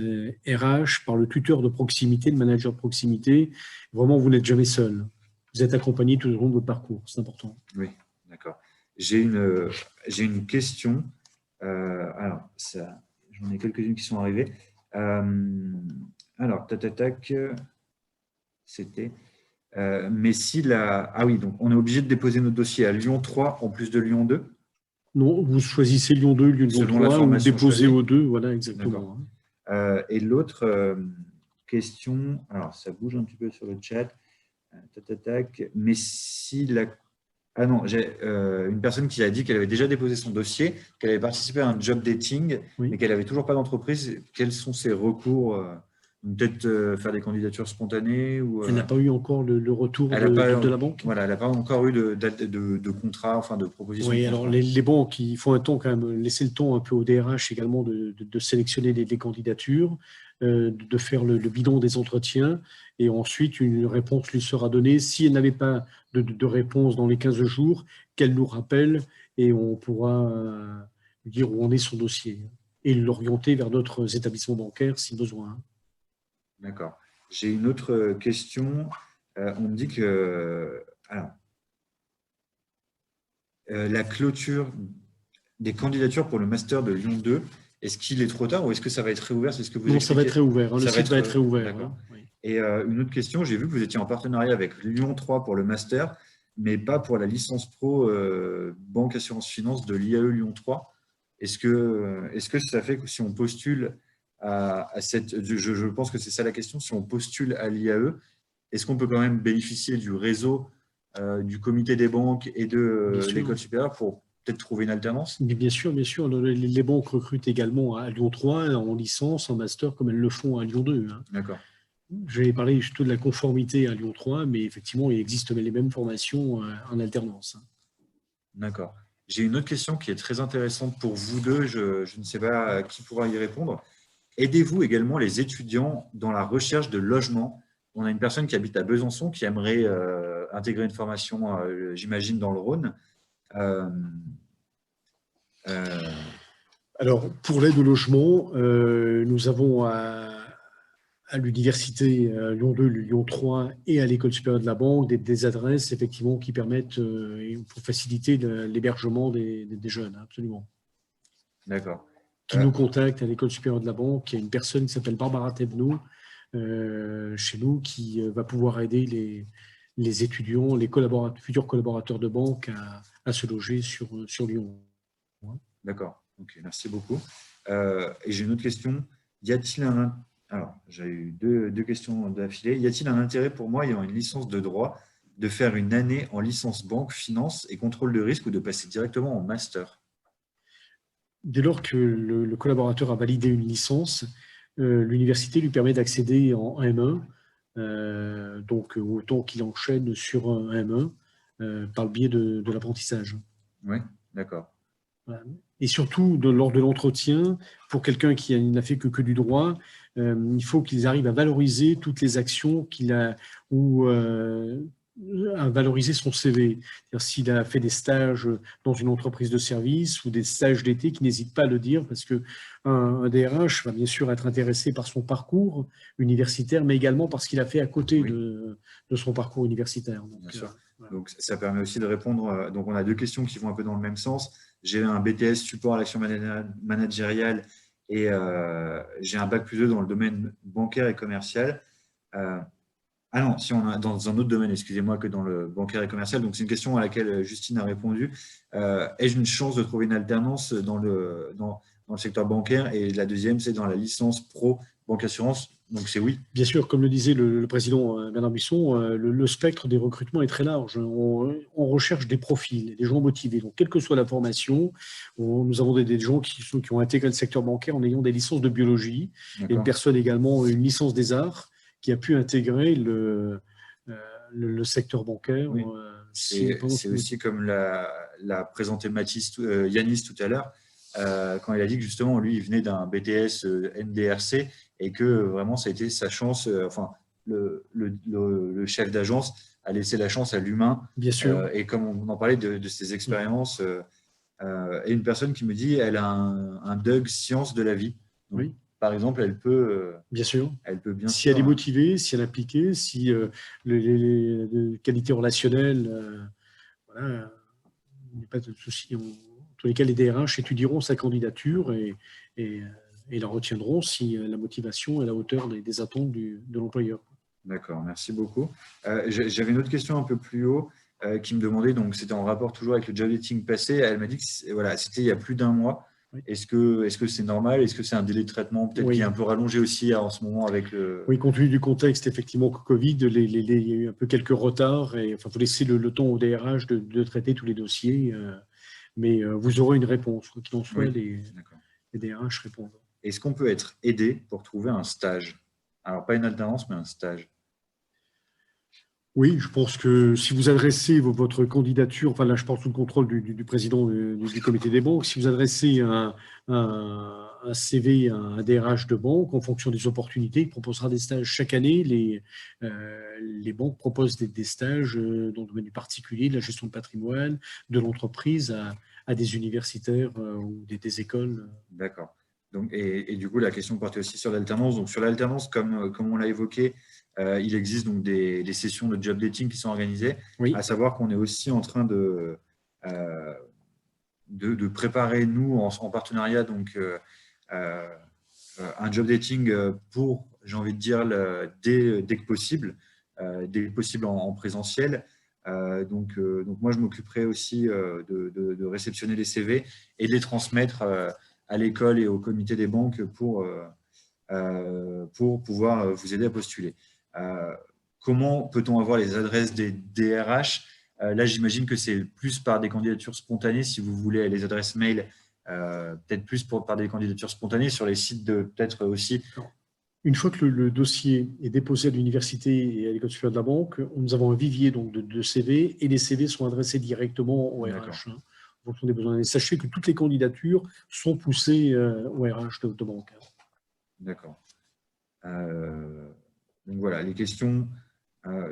RH, par le tuteur de proximité, le manager de proximité. Vraiment, vous n'êtes jamais seul. Vous êtes accompagné tout au long de votre parcours. C'est important. Oui, d'accord. J'ai une question. Alors, j'en ai quelques-unes qui sont arrivées. Alors, tac. C'était. Mais si ah oui, donc on est obligé de déposer notre dossier à Lyon 3 en plus de Lyon 2? Non, vous choisissez Lyon 2, Lyon Selon la 3, ou formation déposez choisie. aux 2, voilà, exactement. Et l'autre question, alors ça bouge un petit peu sur le chat. Mais si la. Ah non, j'ai une personne qui a dit qu'elle avait déjà déposé son dossier, qu'elle avait participé à un job dating, Oui. mais qu'elle n'avait toujours pas d'entreprise. Quels sont ses recours? Peut-être faire des candidatures spontanées ou, Elle n'a pas eu encore le retour de la banque? Voilà, elle n'a pas encore eu de contrat, enfin de proposition. Oui, alors les banques, il faut un temps quand même, laisser le temps un peu au DRH également de sélectionner les candidatures, de faire le bilan des entretiens, et ensuite une réponse lui sera donnée. Si elle n'avait pas de réponse dans les 15 jours, qu'elle nous rappelle et on pourra lui dire où en est son dossier et l'orienter vers d'autres établissements bancaires si besoin. D'accord. J'ai une autre question. On me dit que la clôture des candidatures pour le master de Lyon 2, est-ce qu'il est trop tard ou est-ce que ça va être réouvert? C'est ce que vous Non, ça va être réouvert. Le site va être réouvert. D'accord. Oui. Et une autre question, j'ai vu que vous étiez en partenariat avec Lyon 3 pour le master, mais pas pour la licence pro Banque Assurance Finance de l'IAE Lyon 3. Est-ce que ça fait que si on postule à cette… Je pense que c'est ça la question. Si on postule à l'IAE, est-ce qu'on peut quand même bénéficier du réseau du comité des banques et de l'école supérieure pour peut-être trouver une alternance? Bien sûr. Les banques recrutent également à Lyon 3 en licence, en master, comme elles le font à Lyon 2. Hein. D'accord. J'avais parlé plutôt de la conformité à Lyon 3, mais effectivement, il existe les mêmes formations en alternance. Hein. D'accord. J'ai une autre question qui est très intéressante pour vous deux. Je ne sais pas qui pourra y répondre. Aidez-vous également les étudiants dans la recherche de logement? On a une personne qui habite à Besançon qui aimerait intégrer une formation, j'imagine, dans le Rhône. Alors, pour l'aide au logement, nous avons à l'université Lyon 2, Lyon 3 et à l'école supérieure de la banque des adresses effectivement qui permettent pour faciliter l'hébergement des jeunes, absolument. D'accord. Qui nous contactent à l'école supérieure de la banque. Il y a une personne qui s'appelle Barbara Tebno chez nous qui va pouvoir aider les étudiants, les futurs collaborateurs de banque à se loger sur Lyon. D'accord. Ok, merci beaucoup. Et j'ai une autre question. Y a-t-il Alors, j'ai eu deux questions d'affilée. Y a-t-il un intérêt pour moi, ayant une licence de droit, de faire une année en licence banque, finance et contrôle de risque ou de passer directement en master? Dès lors que le collaborateur a validé une licence, l'université lui permet d'accéder en M1, donc autant qu'il enchaîne sur un M1 par le biais de l'apprentissage. Oui, d'accord. Voilà. Et surtout, lors de l'entretien, pour quelqu'un qui n'a fait que du droit, il faut qu'ils arrivent à valoriser toutes les actions qu'il a ou à valoriser son CV. C'est-à-dire s'il a fait des stages dans une entreprise de service ou des stages d'été, qu'il n'hésite pas à le dire parce qu'un DRH va bien sûr être intéressé par son parcours universitaire, mais également par ce qu'il a fait à côté de son parcours universitaire. Donc, bien sûr. Voilà. Donc, ça permet aussi de répondre. Donc, on a deux questions qui vont un peu dans le même sens. J'ai un BTS support à l'action managériale et j'ai un bac+2 dans le domaine bancaire et commercial. Ah non, si on a dans un autre domaine, excusez-moi, que dans le bancaire et commercial. Donc, c'est une question à laquelle Justine a répondu. Ai-je une chance de trouver une alternance dans le secteur bancaire? Et la deuxième, c'est dans la licence pro banque assurance. Donc, c'est oui. Bien sûr, comme le disait le président Bernard Buisson, le spectre des recrutements est très large. On recherche des profils, des gens motivés. Donc, quelle que soit la formation, nous avons des gens qui ont intégré le secteur bancaire en ayant des licences de biologie. Et une personne également, une licence des arts, qui a pu intégrer le secteur bancaire. Oui. C'est aussi comme l'a présenté Yanis tout à l'heure, quand il a dit que justement, lui, il venait d'un BTS NDRC et que vraiment, ça a été sa chance. Enfin, le chef d'agence a laissé la chance à l'humain. Bien sûr. Et comme on en parlait de ses expériences, et une personne qui me dit, elle a un DUG science de la vie. Donc, oui. Par exemple, elle peut. Bien sûr. Elle peut bien si elle est motivée, si elle est impliquée, si les qualités relationnelles, voilà, il n'y a pas de souci. En tous les cas, les DRH étudieront sa candidature et la retiendront si la motivation est à la hauteur des attentes de l'employeur. D'accord, merci beaucoup. J'avais une autre question un peu plus haut qui me demandait, donc c'était en rapport toujours avec le job dating passé. Elle m'a dit que voilà, c'était il y a plus d'un mois. Oui. Est-ce que c'est normal? Est-ce que c'est un délai de traitement peut-être qui est un peu rallongé aussi en ce moment avec le… Oui, compte tenu du contexte, effectivement, Covid, il y a eu un peu quelques retards. Il faut laisser le temps au DRH de traiter tous les dossiers. Mais vous aurez une réponse. Quoi qu'il en soit, oui. les DRH répondent. Est-ce qu'on peut être aidé pour trouver un stage? Alors, pas une alternance, mais un stage. Oui, je pense que si vous adressez votre candidature, enfin là je pense sous le contrôle du président du comité des banques, si vous adressez un CV à un DRH de banque, en fonction des opportunités, il proposera des stages chaque année. Les banques proposent des stages dans le domaine du particulier, de la gestion de patrimoine, de l'entreprise à des universitaires ou des écoles. D'accord. Donc, et du coup, la question portait aussi sur l'alternance. Donc, sur l'alternance, comme on l'a évoqué, il existe donc des sessions de job dating qui sont organisées. Oui. À savoir qu'on est aussi en train de préparer, nous, en partenariat, donc, un job dating pour, j'ai envie de dire, dès que possible, en présentiel. Donc, moi, je m'occuperai aussi de réceptionner les CV et de les transmettre à l'école et au comité des banques pour pouvoir vous aider à postuler. Comment peut-on avoir les adresses des DRH? Là, j'imagine que c'est plus par des candidatures spontanées, si vous voulez, les adresses mail, peut-être plus par des candidatures spontanées sur les sites peut-être aussi. Une fois que le dossier est déposé à l'université et à l'école supérieure de la banque, nous avons un vivier donc, de CV et les CV sont adressés directement au RH. En fonction des besoins. Et sachez que toutes les candidatures sont poussées au RH de banque. D'accord. Donc voilà, les questions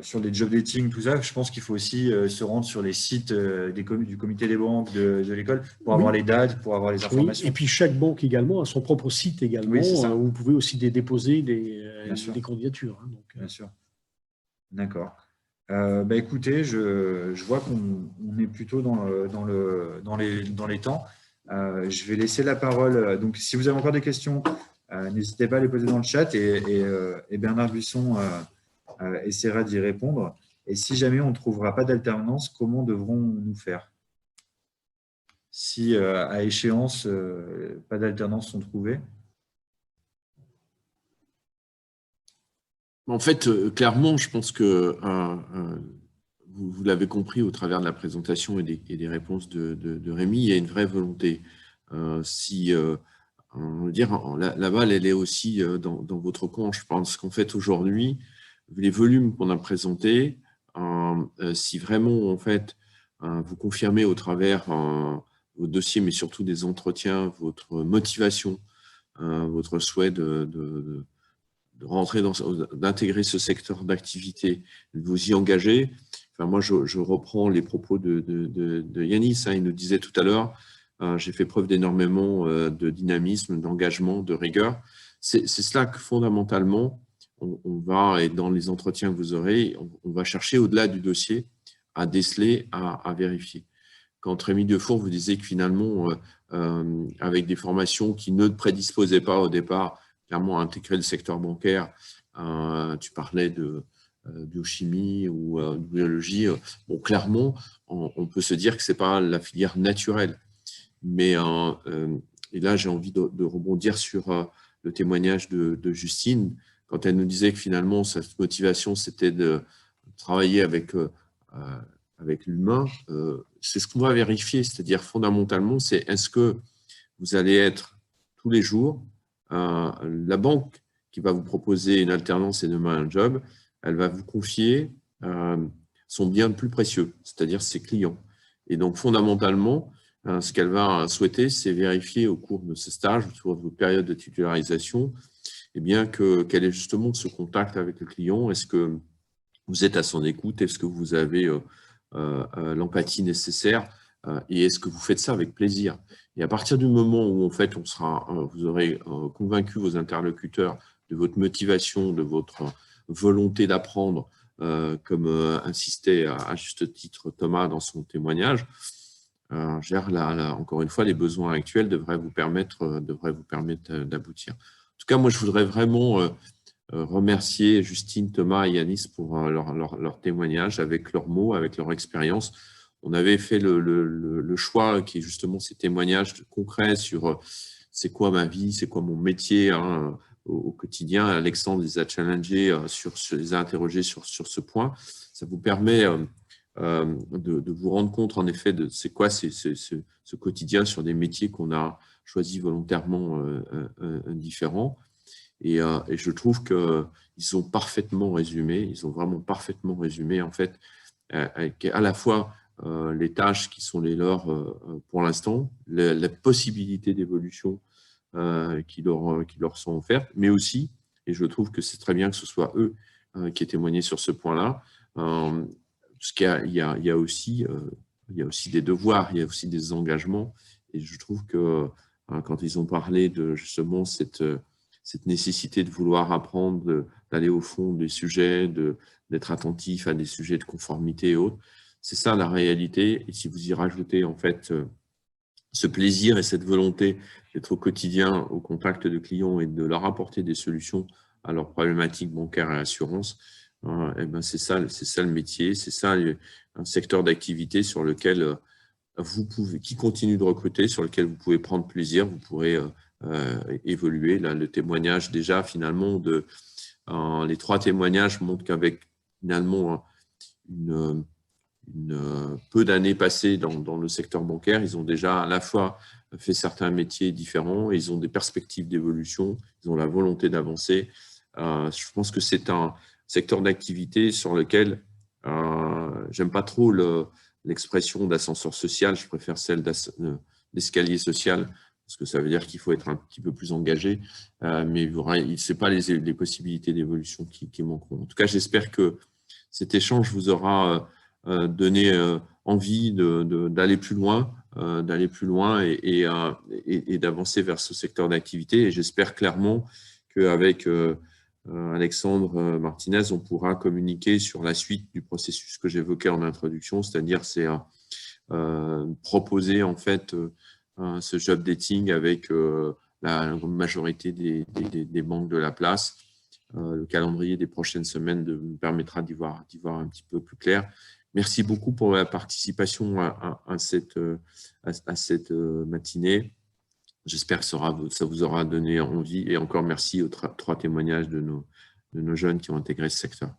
sur les job dating, tout ça, je pense qu'il faut aussi se rendre sur les sites du comité des banques, de l'école, pour avoir les dates, pour avoir les informations. Oui, et puis chaque banque également a son propre site également, où vous pouvez aussi déposer des candidatures. Hein, donc, bien sûr. D'accord. Écoutez, je vois qu'on est plutôt dans les temps. Je vais laisser la parole. Donc, si vous avez encore des questions, n'hésitez pas à les poser dans le chat et Bernard Buisson essaiera d'y répondre. Et si jamais on ne trouvera pas d'alternance, comment devrons-nous faire? Si à échéance, pas d'alternance sont trouvées. En fait, clairement, je pense que vous l'avez compris au travers de la présentation et des réponses de Rémi, il y a une vraie volonté. On veut dire, la balle, elle est aussi dans votre camp. Je pense qu'en fait, aujourd'hui, les volumes qu'on a présentés, si vraiment, en fait, vous confirmez au travers vos dossiers, mais surtout des entretiens, votre motivation, votre souhait de rentrer d'intégrer ce secteur d'activité, de vous y engager. Enfin, moi, je reprends les propos de Yanis. Il nous disait tout à l'heure, j'ai fait preuve d'énormément de dynamisme, d'engagement, de rigueur. C'est cela que fondamentalement, on va, et dans les entretiens que vous aurez, on va chercher au-delà du dossier à déceler, à vérifier. Quand Rémi Defour vous disait que finalement, avec des formations qui ne te prédisposaient pas au départ, clairement à intégrer le secteur bancaire, tu parlais de biochimie ou de biologie, bon, clairement, on peut se dire que ce n'est pas la filière naturelle. Mais, et là, j'ai envie de rebondir sur le témoignage de Justine, quand elle nous disait que finalement, sa motivation, c'était de travailler avec l'humain. C'est ce qu'on va vérifier, c'est-à-dire fondamentalement, c'est est-ce que vous allez être tous les jours, la banque qui va vous proposer une alternance et demain un job, elle va vous confier son bien le plus précieux, c'est-à-dire ses clients. Et donc, fondamentalement, ce qu'elle va souhaiter, c'est vérifier au cours de ce stage, au cours de vos périodes de titularisation, eh bien, quel est justement ce contact avec le client. Est-ce que vous êtes à son écoute? Est-ce que vous avez l'empathie nécessaire? Et est-ce que vous faites ça avec plaisir? Et à partir du moment où, en fait, vous aurez convaincu vos interlocuteurs de votre motivation, de votre volonté d'apprendre, comme insistait à juste titre Thomas dans son témoignage, encore une fois, les besoins actuels devraient vous permettre d'aboutir. En tout cas, moi, je voudrais vraiment remercier Justine, Thomas et Yanis pour leur témoignage, avec leurs mots, avec leur expérience. On avait fait le choix qui est justement ces témoignages concrets sur c'est quoi ma vie, c'est quoi mon métier au quotidien. Alexandre les a challengés, les a interrogés sur ce point. Ça vous permet de vous rendre compte, en effet, de c'est quoi ce quotidien sur des métiers qu'on a choisis volontairement différents. Et je trouve qu'ils ont parfaitement résumé, ils ont vraiment parfaitement résumé, en fait, à la fois les tâches qui sont les leurs pour l'instant, la possibilité d'évolution qui leur sont offertes, mais aussi, et je trouve que c'est très bien que ce soit eux qui aient témoigné sur ce point-là, parce qu'il y a aussi des devoirs, il y a aussi des engagements, et je trouve que quand ils ont parlé de justement cette nécessité de vouloir apprendre, d'aller au fond des sujets, d'être attentif à des sujets de conformité et autres, c'est ça la réalité. Et si vous y rajoutez en fait ce plaisir et cette volonté d'être au quotidien au contact de clients et de leur apporter des solutions à leurs problématiques bancaires et assurances, eh ben c'est ça le métier, c'est ça un secteur d'activité sur lequel qui continue de recruter, sur lequel vous pouvez prendre plaisir, vous pourrez évoluer. Là, le témoignage déjà finalement les 3 témoignages montrent qu'avec finalement peu d'années passées dans le secteur bancaire, ils ont déjà à la fois fait certains métiers différents, et ils ont des perspectives d'évolution, ils ont la volonté d'avancer. Je pense que c'est un secteur d'activité sur lequel j'aime pas trop l'expression d'ascenseur social, je préfère celle d'escalier social, parce que ça veut dire qu'il faut être un petit peu plus engagé, mais ce n'est pas les possibilités d'évolution qui manqueront. En tout cas, j'espère que cet échange vous aura donné envie d'aller plus loin, et d'avancer vers ce secteur d'activité. Et j'espère clairement qu'avec Alexandre Martinez, on pourra communiquer sur la suite du processus que j'évoquais en introduction, c'est-à-dire proposer en fait ce job dating avec la majorité des banques de la place. Le calendrier des prochaines semaines nous permettra d'y voir un petit peu plus clair. Merci beaucoup pour la participation à cette matinée. J'espère que ça vous aura donné envie. Et encore merci aux 3 témoignages de nos jeunes qui ont intégré ce secteur.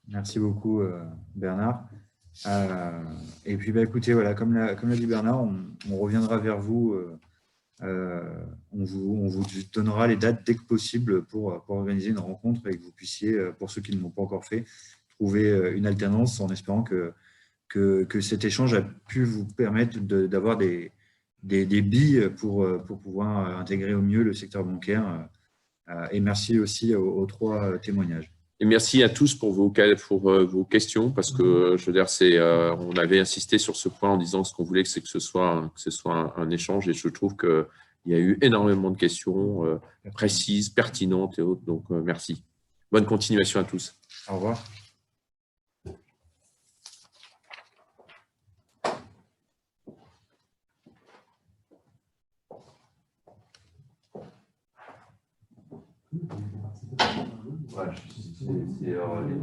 Merci beaucoup, Bernard. Et puis, écoutez, voilà, comme l'a dit Bernard, on reviendra vers vous. On vous donnera les dates dès que possible pour organiser une rencontre et que vous puissiez, pour ceux qui ne l'ont pas encore fait, trouver une alternance, en espérant que cet échange a pu vous permettre d'avoir des billes pour pouvoir intégrer au mieux le secteur bancaire. Et merci aussi aux 3 témoignages. Et merci à tous pour vos questions, parce que je veux dire, on avait insisté sur ce point en disant ce qu'on voulait, c'est que ce soit un échange, et je trouve qu'il y a eu énormément de questions précises, pertinentes et autres. Donc merci. Bonne continuation à tous. Au revoir. courage. C'est